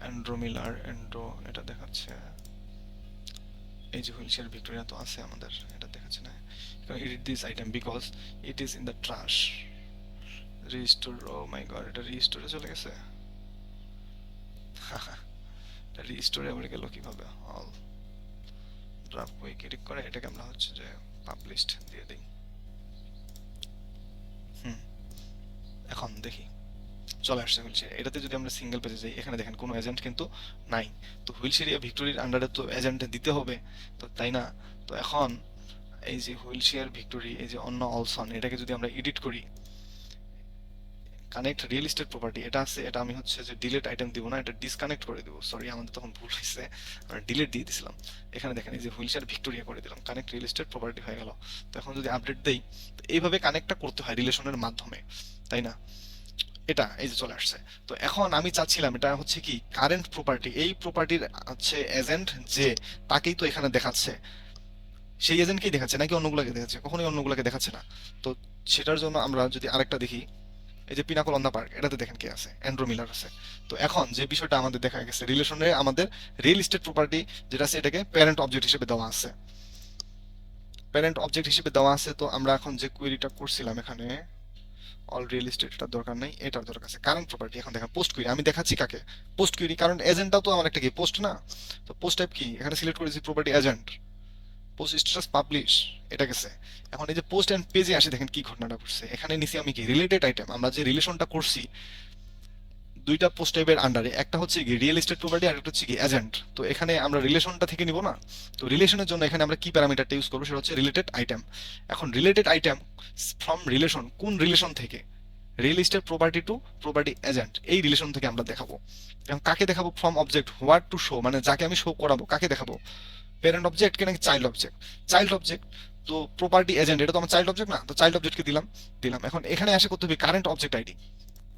অ্যান্ড্রো মিলার, অ্যান্ড্রো এটা দেখাচ্ছে। এই যে হুইলশেয়ার ভিক্টোরিয়া তো আছে আমাদের, এটা দেখাচ্ছে না। Edit this item because it is in the trash. Restore, oh my god, এটা রিস্টোরে চলে গেছে। এটা রিস্টোরে আবার গেল কিভাবে? অল ড্রাফট কুইক এডিট করে এটাকে আমরা হচ্ছে যে পাবলিশড দিয়ে দিই। এখন দেখি চলে আসছে হুইলশেয়ার। এটাতে যদি আমরা সিঙ্গেল পেজে যাই, এখানে দেখেন কোনো এজেন্ট কিন্তু নাই। তো হুইলশেয়ার ভিক্টোরিয়ার আন্ডারে তো এজেন্ট দিতে হবে, তো তাই না? তো এখন এই যে হুইলশেয়ার ভিক্টোরি, এই যে অন্য অলসন, এটাকে যদি আমরা এডিট করি, কানেক্ট রিয়েল এস্টেট প্রপার্টি এটা আছে, এটা আমি হচ্ছে যে ডিলিট আইটেম দিব না, এটা ডিসকানেক্ট করে দিব। সরি, আমাদের তখন ভুল হয়েছে, আমরা ডিলিট দিয়ে দিছিলাম। এখানে দেখেন এই যে হুইলশেয়ার ভিক্টোরিয়া করে দিলাম, কানেক্ট রিয়েল এস্টেট প্রপার্টি হয়ে গেল। তো এখন যদি আপডেট দেই, তো এইভাবে কানেক্টটা করতে হয় রিলেশনের মাধ্যমে, তাই না? এটা এই যে চলে আসছে। তো এখন আমি চাচ্ছিলাম এটা হচ্ছে কি কারেন্ট প্রপার্টি, এই প্রপার্টির হচ্ছে এজেন্ট যে, তাকেই তো এখানে দেখাচ্ছে, সেই এজেন্টকেই দেখাচ্ছে নাকি অন্যগুলোকে দেখাচ্ছে? কখনোই অন্যগুলোকে দেখাচ্ছে না। তো সেটার জন্য আমরা যদি আরেকটা দেখি, এই যে পিনাকল অন দা পার্ক, এটাতে দেখেন কে আছে? অ্যান্ড্রু মিলার আছে। তো এখন যে বিষয়টা আমাদের দেখা গেছে, রিলেশনে আমাদের রিয়েল এস্টেট প্রপার্টি যেটা আছে এটাকে প্যারেন্ট অবজেক্ট হিসেবে দেওয়া আছে, প্যারেন্ট অবজেক্ট হিসেবে দেওয়া আছে। তো আমরা এখন যে কোয়েরিটা করছিলাম এখানে, অল রিয়েল এস্টেট, এটার দরকার নেই, এটার দরকার আছে কারেন্ট প্রপার্টি। এখন দেখেন পোস্ট কুইরি, আমি দেখাচ্ছি কাকে? পোস্ট কুইরি, কারণ এজেন্টটাও তো আমার একটা কি পোস্ট না? তো পোস্ট টাইপ কি, এখানে সিলেক্ট করেছি property agent, post status publish, এটা গেছে। এখন এই যে পোস্ট এন্ড পেজে আসি, দেখেন কি ঘটনাটা ঘটছে। এখানে নিচে আমি কি রিলেটেড আইটেম, আমরা যে রিলেশনটা করছি দুইটা পোস্ট টাইপের আন্ডারে, একটা হচ্ছে কি রিয়েল এস্টেট প্রপার্টি আর একটা হচ্ছে কি এজেন্ট। তো এখানে আমরা রিলেশনটা থেকে নিব না। তো রিলেশনের জন্য এখানে আমরা কি প্যারামিটারটা ইউজ করবো সেটা হচ্ছে রিলেটেড আইটেম। এখন রিলেটেড আইটেম ফ্রম রিলেশন, কোন রিলেশন থেকে? Real estate property two property agent, এই রিলেশন থেকে আমরা দেখাবো। এখন কাকে দেখাবো? From object what to show, মানে যাকে আমি শো করাবো কাকে দেখাবো? প্যারেন্ট অবজেক্ট কে নাকি চাইল্ড অবজেক্ট? Child object. তো প্রপার্টি এজেন্ট এটা তো আমার চাইল্ড অবজেক্ট না, তো চাইল্ড অবজেক্টকে দিলাম। দিলাম এখন এখানে আসে করতে হবে current object ID.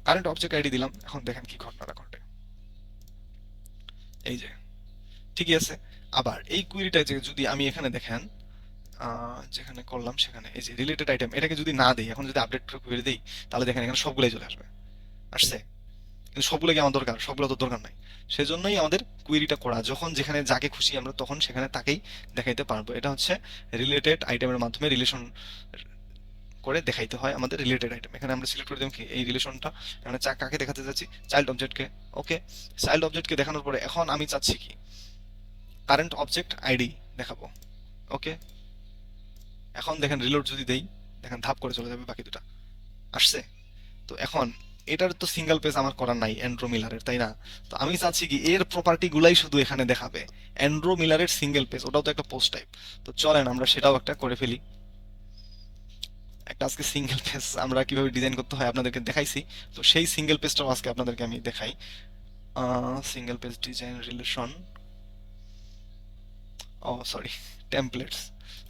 Current object ID দিলাম। এখন দেখেন কি ঘটনাটা ঘটে। এই যে ঠিকই আছে। আবার এই কুইরিটা যে যদি আমি এখানে দেখেন যেখানে করলাম সেখানে এই যে রিলেটেড আইটেম এটাকে যদি না দেই, এখন যদি আপডেট কুইরি দেই, তাহলে দেখেন এখানে সবগুলাই চলে আসবে। আসছে? কিন্তু সবগুলো কি আমার দরকার? সবগুলো তো দরকার নাই। সেজন্যই আমাদের কুইরিটা করা, যখন যেখানে যাকে খুশি আমরা তখন সেখানে তাকেই দেখাইতে পারবো। এটা হচ্ছে রিলেটেড আইটেমের মাধ্যমে রিলেশন করে দেখাইতে হয় আমাদের রিলেটেড আইটেম। এখানে আমরা সিলেক্ট করে দিলাম কি এই রিলেশনটা, এখানে কাকে দেখাতে যাচ্ছি? চাইল্ড অবজেক্টকে। ওকে, চাইল্ড অবজেক্টকে দেখানোর পরে এখন আমি চাচ্ছি কি কারেন্ট অবজেক্ট আইডি দেখাবো। ওকে, এখন দেখেন রিলোড যদি দেই, দেখেন ধাপ করে চলে যাবে বাকি দুটা। আসছে? তো এখন এটার তো সিঙ্গেল পেজ আমার করার নাই অ্যান্ড্রো মিলারের, তাই না? তো আমি চাচ্ছি কি এর প্রপার্টি গুলাই শুধু এখানে দেখাবে। অ্যান্ড্রো মিলারের সিঙ্গেল পেজ, ওটাও তো একটা পোস্ট টাইপ। তো চলেন আমরা সেটাও একটা করে ফেলি। একটা আজকে সিঙ্গেল পেজ আমরা কিভাবে ডিজাইন করতে হয় আপনাদেরকে দেখাইছি। তো সেই সিঙ্গেল পেজটাও আজকে আপনাদেরকে আমি দেখাই। সিঙ্গেল পেজ ডিজাইন রিলেশন, ও সরি, টেমপ্লেটস।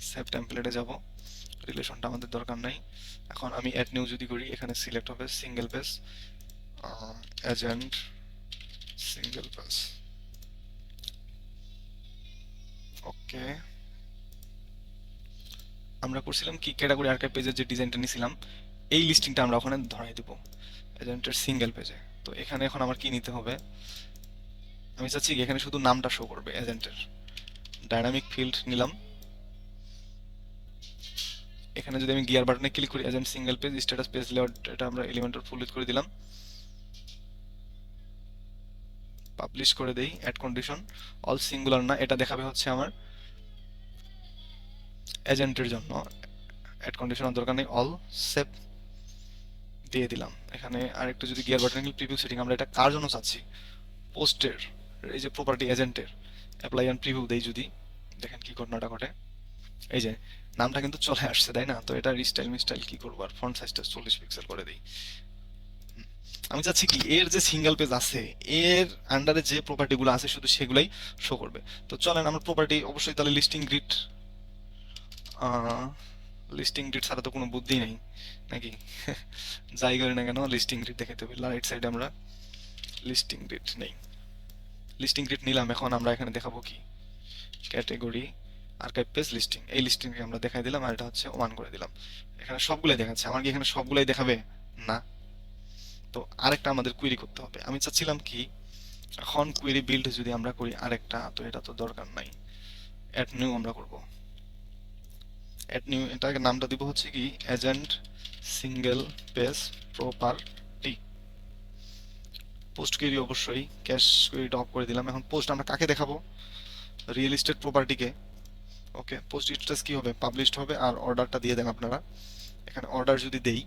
সেভ টেমপ্লেটে যাব। রিলেশনটা আমাদের দরকার নাই। এখন আমি অ্যাড নিউ যদি করি, এখানে সিলেক্ট হবে single page agent single page. Okay, আমরা করছিলাম কি ক্যাটাগরি আর্কাইভ পেজের যে ডিজাইনটা নিছিলাম, এই লিস্টিংটা আমরা ওখানে ধরাই দেব এজেন্টের সিঙ্গেল পেজে। তো এখানে এখন আমার কি নিতে হবে? আমি চাচ্ছি কি এখানে শুধু নামটা শো করবে এজেন্টের। ডাইনামিক ফিল্ড নিলাম। এখানে যদি আমি গিয়ার বাটনে ক্লিক করি, agent single page status page layout, এটা আমরা এলিমেন্টর ফুল করে দিলাম। পাবলিশ করে দেই। অ্যাড কন্ডিশন অল সিঙ্গুলার না, এটা দেখাবে হচ্ছে আমার এজেন্টের জন্য। অ্যাড কন্ডিশন দরকার নেই, অল সেভ দিয়ে দিলাম। এখানে আরেকটু যদি গিয়ার বাটন প্রিভিউ সেটিং, আমরা এটা কার জন্য চাচ্ছি? পোস্টের, এই যে প্রপার্টি এজেন্টের। অ্যাপ্লাই অ্যান্ড প্রিভিউ দেই যদি, দেখেন কি ঘটনাটা ঘটে। এই যে নামটা কিন্তু চলে আসছে, তাই না? তো এটা রিস্টাইল মিস্টাইল কি করবো, আর ফন্ট সাইজটা 40 পিক্সেল করে দিই। আমি চাচ্ছি কি এর যে সিঙ্গেল পেজ আছে এর আন্ডারে যে প্রপার্টি গুলো আছে শুধু সেগুলাই শো করবে। তো চলেন আমরা প্রপার্টি অবশ্যই তাহলে লিস্টিং গ্রিড, লিস্টিং গ্রিড ছাড়া তো কোনো বুদ্ধি নেই নাকি? যাই করি না কেন লিস্টিং গ্রিড দেখাতে হবে। রাইট সাইডে আমরা লিস্টিং গ্রিড নেই, লিস্টিং গ্রিড নিলাম। এখন আমরা এখানে দেখাবো কি ক্যাটাগরি আর্কাইভ পেজ লিস্টিং, এই লিস্টিংকে আমরা দেখাই দিলাম আর এটা হচ্ছে ওমান করে দিলাম। এখানে সবগুলাই দেখাচ্ছে, আমার কি এখানে সবগুলাই দেখাবে? না। তো আরেকটা আমাদের কুইরি করতে হবে। আমি চাচ্ছিলাম কি এখন কুইরি বিল্ড যদি আমরা করি আরেকটা, তো এটা তো দরকার নাই, অ্যাড নিউ আমরা করব। অ্যাড নিউ, এটাকে নামটা দিব হচ্ছে কি agent single page property. Post query অবশ্যই ক্যাশ কুইরিটা অফ করে দিলাম। এখন পোস্ট আমরা কাকে দেখাবো? রিয়েল এস্টেট প্রপার্টিকে। ওকে, পোস্ট স্ট্যাটাস কি হবে? পাবলিশড হবে। আর অর্ডারটা দিয়ে দেন আপনারা। এখানে অর্ডার যদি দেই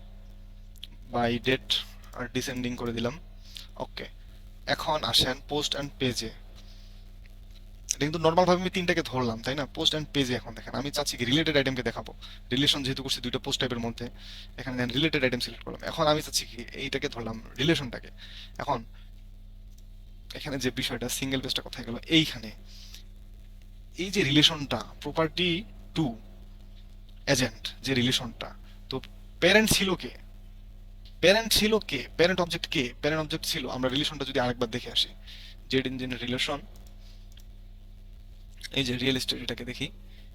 বাই ডেট আর ডিসেন্ডিং করে দিলাম। ওকে, এখন আসেন পোস্ট অ্যান্ড পেজে। এটা কিন্তু নর্মাল ভাবে আমি তিনটাকে ধরলাম, তাই না? পোস্ট অ্যান্ড পেজে এখন দেখেন আমি চাচ্ছি কি রিলেটেড আইটেমকে দেখাবো। রিলেশন যেহেতু করছি দুইটা পোস্ট টাইপের মধ্যে, এখানে দেন রিলেটেড আইটেম সিলেক্ট করলাম। এখন আমি চাচ্ছি কি এইটাকে ধরলাম রিলেশনটাকে। এখন এখানে যে বিষয়টা সিঙ্গেল পেজটা কোথায় গেল? এইখানে এই যে রিলেশনটা প্রপার্টি টু এজেন্ট যে রিলেশনটা, তো প্যারেন্ট ছিল কে? প্যারেন্ট ছিল কে? প্যারেন্ট অবজেক্ট কে? প্যারেন্ট অবজেক্ট ছিল, আমরা রিলেশনটা যদি আরেকবার দেখে আসি, জেড ইঞ্জিন রিলেশন, এই যে রিয়েল এস্টেট এটাকে দেখি,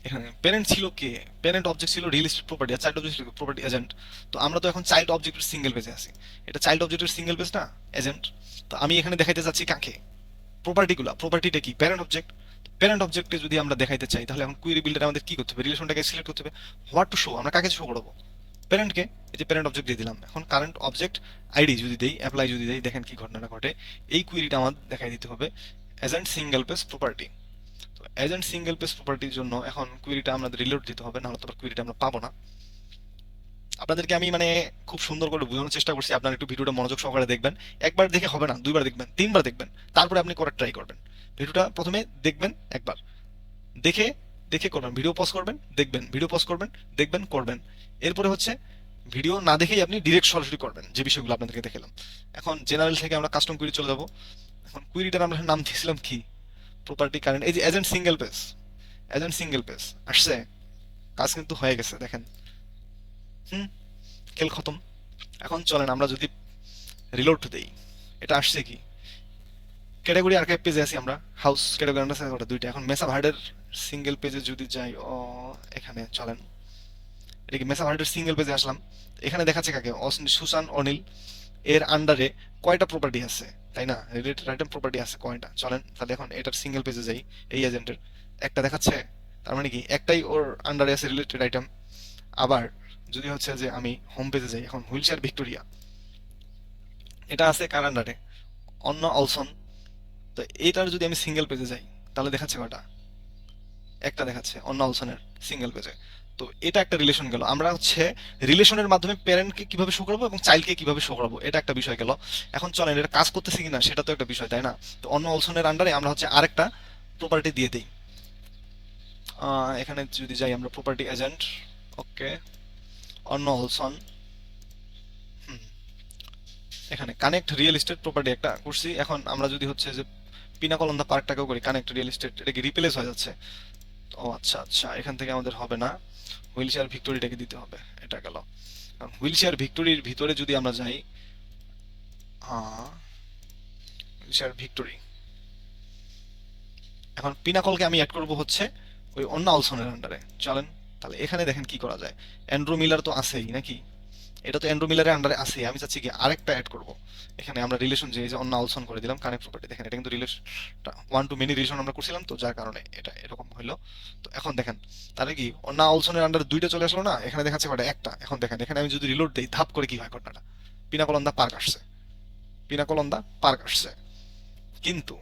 এখানে প্যারেন্ট ছিল কে? প্যারেন্ট অবজেক্ট ছিল রিয়েল এস্টেট প্রপার্টি, আর চাইল্ড অবজেক্ট ছিল প্রপার্টি এজেন্ট। তো আমরা তো এখন চাইল্ড অবজেক্টের সিঙ্গেল পেজে আছি, এটা চাইল্ড অবজেক্টের সিঙ্গেল পেজ না, এজেন্ট। তো আমি এখানে দেখাইতে চাচ্ছি কাকে? প্রপার্টিগুলা। প্রপার্টিটা কি? Parent object. প্যারেন্ট অবজেক্টে যদি আমরা দেখাইতে চাই তাহলে এখন কুইরি বিল্ডার আমাদের কি করতে হবে? রিলেশনটাকে সিলেক্ট করতে হবে। হোয়াট টু শো, আমরা কাকে শো করবো? প্যারেন্টকে। এই যে প্যারেন্ট অবজেক্ট দিয়ে দিলাম। এখন কারেন্ট অবজেক্ট আইডি যদি দেই, অ্যাপ্লাই যদি দেই, দেখেন কি ঘটনাটা ঘটে। এই কুইরিটা আমাদের দেখাই দিতে হবে এজেন্ট সিঙ্গেল পেজ প্রপার্টি। তো এজেন্ট সিঙ্গেল পেজ প্রপার্টির জন্য এখন কুইরিটা আমাদের রিলোড দিতে হবে, নাহলে তো কুইরিটা আমরা পাবো না। আপনাদেরকে আমি মানে খুব সুন্দর করে বোঝানোর চেষ্টা করছি, আপনারা একটু ভিডিওটা মনোযোগ সহকারে দেখবেন। একবার দেখে হবে না, দুইবার দেখবেন, তিনবার দেখবেন, তারপরে আপনি করার ট্রাই করবেন। ভিডিওটা প্রথমে দেখবেন একবার, দেখে দেখে করবেন, ভিডিও পজ করবেন, দেখবেন, ভিডিও পজ করবেন, দেখবেন, করবেন। এরপরে হচ্ছে ভিডিও না দেখেই আপনি ডিরেক্ট সরাসরি করবেন যে বিষয়গুলো আপনাদেরকে দেখালাম। এখন জেনারেল থেকে আমরা কাস্টম কুইরি চলে যাব। এখন কুইরিটার আমরা নাম দিয়েছিলাম কি, প্রপার্টি কারেন্ট। এই যে agent single page, agent single page আসছে, কাজ কিন্তু হয়ে গেছে দেখেন। হুম, খেল খতম। এখন চলেন আমরা যদি রিলোড দেই, এটা আসছে কি, ক্যাটাগরি আর্কাইভ পেজে আছি আমরা, হাউস ক্যাটাগরি আছে ওটা দুইটা। এখন মেসা ভার্ডের সিঙ্গেল পেজে যদি যাই, ও এখানে চলেন, এটা কি মেসা ভার্ডের সিঙ্গেল পেজে আসলাম। এখানে দেখাচ্ছে কাকে, সুসান অনিল এর আন্ডারে কয়টা প্রপার্টি আছে, তাই না, রিলেটেড আইটেম প্রপার্টি আছে কয়টা। চলেন তাহলে এখন এটার সিঙ্গেল পেজে যাই, এই এজেন্টের একটা দেখাচ্ছে, তার মানে কি একটাই ওর আন্ডারে আছে রিলেটেড আইটেম। আবার যদি হচ্ছে যে আমি হোম পেজে যাই, এখন হুইল চেয়ার ভিক্টোরিয়া এটা আছে কার আন্ডারে, অন্য অলসন। তো এইটার যদি আমি সিঙ্গেল পেজে যাই, তাহলে দেখাচ্ছে কয়টা, একটা দেখাচ্ছে অন্য অলসনের সিঙ্গেল পেজে। তো এটা একটা রিলেশন গেল। আমরা হচ্ছে রিলেশনের মাধ্যমে প্যারেন্টকে কিভাবে শো করবো এবং চাইল্ডকে কিভাবে শো করাবো, এটা একটা বিষয় গেল। এখন চলেন এটা কাজ করতেছে কিনা সেটা তো একটা বিষয়, তাই না। তো অন্য অলসনের আন্ডারে আমরা হচ্ছে আরেকটা প্রপার্টি দিয়ে দিই। এখানে যদি যাই আমরা প্রপার্টি এজেন্ট, ওকে, অন্য অলসন, এখানে কানেক্ট রিয়েল এস্টেট প্রপার্টি একটা করছি। এখন আমরা যদি হচ্ছে যে পিনাকলন্দা পার্কটাকেও করি কানেক্ট রিয়েল এস্টেট, এটা কি রিপ্লেস হয়ে যাচ্ছে। ও আচ্ছা আচ্ছা, এখান থেকে আমাদের হবে না, হুইল চেয়ার ভিক্টোরিটাকে দিতে হবে, এটা গেল। হুইল চেয়ার ভিক্টোরির ভিতরে যদি আমরা যাই, হ্যাঁ, হুইল চেয়ার ভিক্টোরি, এখন পিনাকলকে আমি অ্যাড করব হচ্ছে ওই অন্য অলসনের আন্ডারে। চলেন তাহলে এখানে দেখেন কি করা যায়। অ্যান্ড্রু মিলার তো আছেই নাকি, এটা তো অ্যান্ড্রু মিলারের আন্ডারে আছে, আমি চাচ্ছি কি আরেকটা অ্যাড করব। এখানে আমরা রিলেশন যে এই যে অন্য অলসন করে দিলাম কানেক্ট প্রপার্টি, দেখেন এটা কিন্তু রিলেশনটা ওয়ান টু মেনি রিলেশন আমরা করছিলাম, তো যার কারণে এটা এরকম হইলো। তো এখন দেখেন তাহলে কি অন্য অলসনের আন্ডারে দুইটা চলে আসলো না, এখানে দেখাচ্ছে কয়টা, একটা। এখন দেখেন এখানে আমি যদি রিলোড দেই, ধাপ করে কি হয় ঘটনাটা, পিনাকলন্দা পার্ক আসছে, পিনাকলন্দা পার্ক আসছে। কিন্তু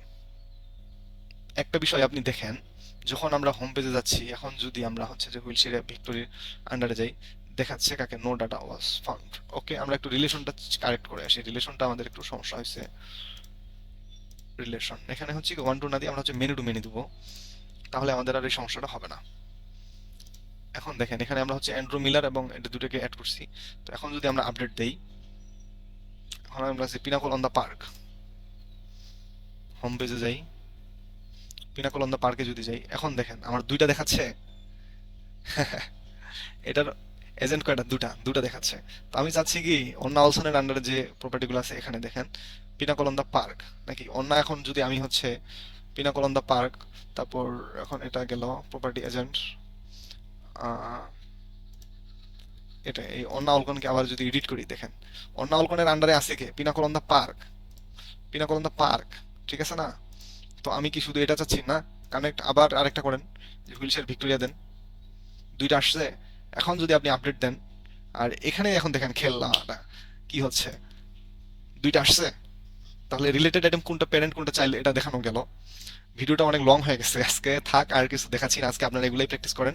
একটা বিষয় আপনি দেখেন, যখন আমরা হোম পেজে যাচ্ছি, এখন যদি আমরা হচ্ছে যে হুইলচেয়ার ভিক্টোরির আন্ডারে যাই, দেখাচ্ছে কাকে, নো ডাটা ওয়াজ ফাউন্ড। ওকে, আমরা একটু রিলেশনটা কারেক্ট করে আসি, রিলেশনটা আমাদের একটু সমস্যা হয়েছে। রিলেশন এখানে হচ্ছে ওয়ান টু না দিয়ে আমরা হচ্ছে মেনি টু মেনি দেবো, তাহলে আমাদের আর এই সমস্যাটা হবে না। এখন দেখেন এখানে আমরা হচ্ছে অ্যান্ড্রু মিলার এবং এটা দুটোকে অ্যাড করছি। তো এখন যদি আমরা আপডেট দেই, এখন আমরা যে Pinnacle on the park, home পেজে যাই, পিনাকল অন দা পার্কে যদি যাই, এখন দেখেন আমার দুইটা দেখাচ্ছে। এটার এজেন্ট কয়টা, দুটা, দুটা দেখাচ্ছে। তো আমি চাচ্ছি কি অন্য অলসনের আন্ডারে যে প্রপার্টিগুলো আছে এখানে দেখেন, পিনাকল অন দা পার্ক নাকি অন্য, এখন যদি আমি হচ্ছে পিনাকল অন দা পার্ক, তারপর এখন এটা গেল প্রপার্টি এজেন্ট, এটা এই অন্য অলকনকে আবার যদি এডিট করি, দেখেন অন্য অলকনের আন্ডারে আছে কে, pinnacle on the park, pinnacle on the park, ঠিক আছে না। তো আমি কি শুধু এটা চাচ্ছি না, কানেক্ট আবার আরেকটা করেন, যে হুইলচেয়ার ভিক্টোরিয়া দেন, দুইটা আসছে। এখন যদি আপনি আপডেট দেন, আর এখানে এখন দেখেন খেলনাটা কি হচ্ছে, দুইটা আসছে। তাহলে রিলেটেড আইটেম কোনটা প্যারেন্ট কোনটা চাইল্ড এটা দেখানো গেল। ভিডিওটা অনেক লং হয়ে গেছে আজকে, থাক আর কিছু দেখাচ্ছি না আজকে, আপনারা এগুলাই প্র্যাকটিস করেন।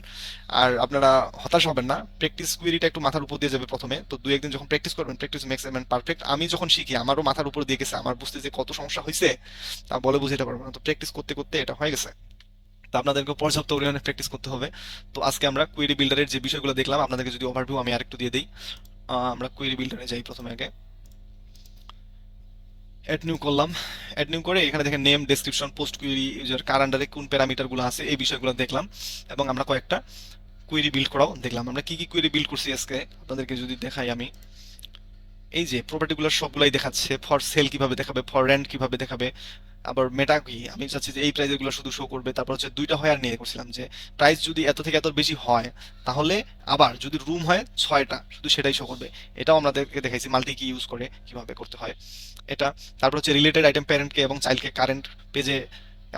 আর আপনারা হতাশ হবেন না, প্র্যাকটিস কুয়েরিটা একটু মাথার উপর দিয়ে যাবে প্রথমে, তো দুই একদিন যখন প্র্যাকটিস করবেন, practice makes a man perfect. আমি যখন শিখি আমারও মাথার উপর দিয়ে গেছে, আমার বুঝতে যে কত সমস্যা হয়েছে তা বলে বুঝাতে পারবো না, তো প্র্যাকটিস করতে করতে এটা হয়ে গেছে। তো আপনাদেরকে পর্যাপ্ত পরিমাণে প্র্যাকটিস করতে হবে। তো আজকে আমরা কুয়েরি বিল্ডারের যে বিষয়গুলো দেখলাম, আপনাদেরকে যদি ওভারভিউ আমি আরেকটু দিয়ে দিই। আমরা কুয়েরি বিল্ডারে যাই প্রথমে আগে, অ্যাড নিউ করলাম। অ্যাড নিউ করে এখানে দেখেন name, description, post query, user কার আন্ডারে কোন প্যারামিটার গুলো আছে এই বিষয়গুলো দেখলাম। এবং আমরা কয়েকটা কুয়েরি বিল্ড করাও দেখলাম। আমরা কি কি কুয়েরি বিল্ড করছি আজকে আপনাদেরকে যদি দেখাই, আমি এই যে প্রপার্টিগুলো সবগুলাই দেখাচ্ছে, ফর সেল কিভাবে দেখাবে, ফর রেন্ট কিভাবে দেখাবে, আবার মেটা কি, আমি চাচ্ছি যে এই প্রাইস গুলো শুধু শো করবে। তারপর হচ্ছে দুইটা হয় আর নিয়ে করছিলাম যে প্রাইস যদি এত থেকে এত বেশি হয়, তাহলে আবার যদি রুম হয় ছয়টা শুধু সেটাই শো করবে। এটাও আমাদেরকে দেখাইছি মাল্টি কি ইউজ করে কিভাবে করতে হয় এটা। তারপর হচ্ছে রিলেটেড আইটেম প্যারেন্টকে এবং চাইল্ডকে কারেন্ট পেজে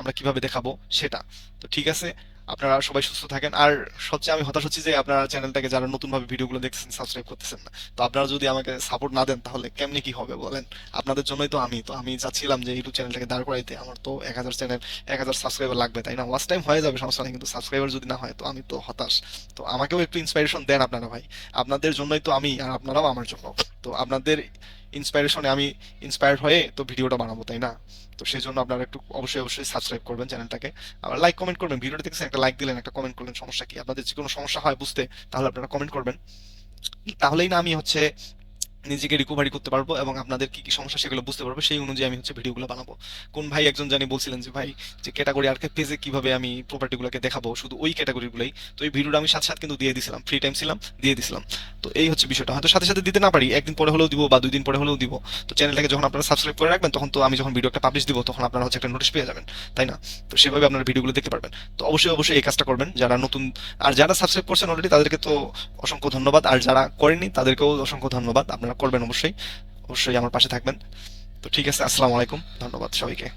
আমরা কিভাবে দেখাবো সেটা। তো ঠিক আছে, আপনারা সবাই সুস্থ থাকেন। আর সবচেয়ে আমি হতাশ হচ্ছি যে আপনারা চ্যানেলটাকে যারা নতুন ভাবে ভিডিওগুলো দেখছেন সাবস্ক্রাইব করতেছেন না। তো আপনারা যদি আমাকে সাপোর্ট না দেন তাহলে কেমনে কি হবে বলেন? আপনাদের জন্যই তো আমি চাচ্ছিলাম যে ইউটিউব চ্যানেলটাকে দাঁড় করাইতে। আমার তো 1,000 চ্যানেল, 1,000 সাবস্ক্রাইবার লাগবে, তাই না? ওয়াচ টাইম হয়ে যাবে, সমস্যা নেই, কিন্তু সাবস্ক্রাইবার যদি না হয় তো আমি তো হতাশ। তো আমাকেও একটু ইন্সপিরেশন দেন আপনারা ভাই। আপনাদের জন্যই তো আমি, আর আপনারাও আমার জন্য। তো আপনাদের ইন্সপাইরেশনে আমি ইন্সপায়ার্ড হয়ে তো ভিডিওটা বানাবো, তাই না? তো সেই জন্য আপনারা একটু অবশ্যই অবশ্যই সাবস্ক্রাইব করবেন চ্যানেলটাকে। আবার লাইক কমেন্ট করবেন, ভিডিওটা দেখছেন একটা লাইক দিলেন, একটা কমেন্ট করলেন, সমস্যা কি? আপনাদের যে কোনো সমস্যা হয় বুঝতে, তাহলে আপনারা কমেন্ট করবেন। তাহলেই না আমি হচ্ছে নিজেকে রিকভারি করতে পারবো এবং আপনাদের কি কি সমস্যা সেগুলো বুঝতে পারবো, সেই অনুযায়ী আমি হচ্ছে ভিডিওগুলো বানাবো। কোন ভাই একজন জানি বলছিলেন যে ভাই, যে ক্যাটাগরি আর পেজে কিভাবে আমি প্রপার্টিগুলোকে দেখাবো, শুধু ওই ক্যাটাগরিগুলোই। তো এই ভিডিওটা আমি সাথে সাথে কিন্তু দিয়ে দিছিলাম, ফ্রি টাইম ছিলাম, দিয়ে দিছিলাম। তো এই হচ্ছে বিষয়টা, হয়তো সাথে সাথে দিতে না পারি, একদিন পরে হলেও দিব বা 2 দিন পরে হলেও দিব। তো চ্যানেলটাকে যখন আপনারা সাবস্ক্রাইব করে রাখবেন, তখন তো আমি যখন ভিডিও একটা পাবলিশ দিব তখন আপনারা হচ্ছে একটা নোটিশ পেয়ে যাবেন, তাই না? তো সেভাবে আপনারা ভিডিওগুলো দেখতে পারবেন। তো অবশ্যই অবশ্যই এই কাজটা করবেন যারা নতুন। আর যারা সাবস্ক্রাইব করছেন অলরেডি তাদেরকে তো অসংখ্য ধন্যবাদ, আর যারা করেননি তাদেরকেও অসংখ্য ধন্যবাদ। আপনারা করবেন অবশ্যই, অবশ্যই আমার পাশে থাকবেন। তো ঠিক আছে, আসসালামু আলাইকুম, ধন্যবাদ সবাইকে।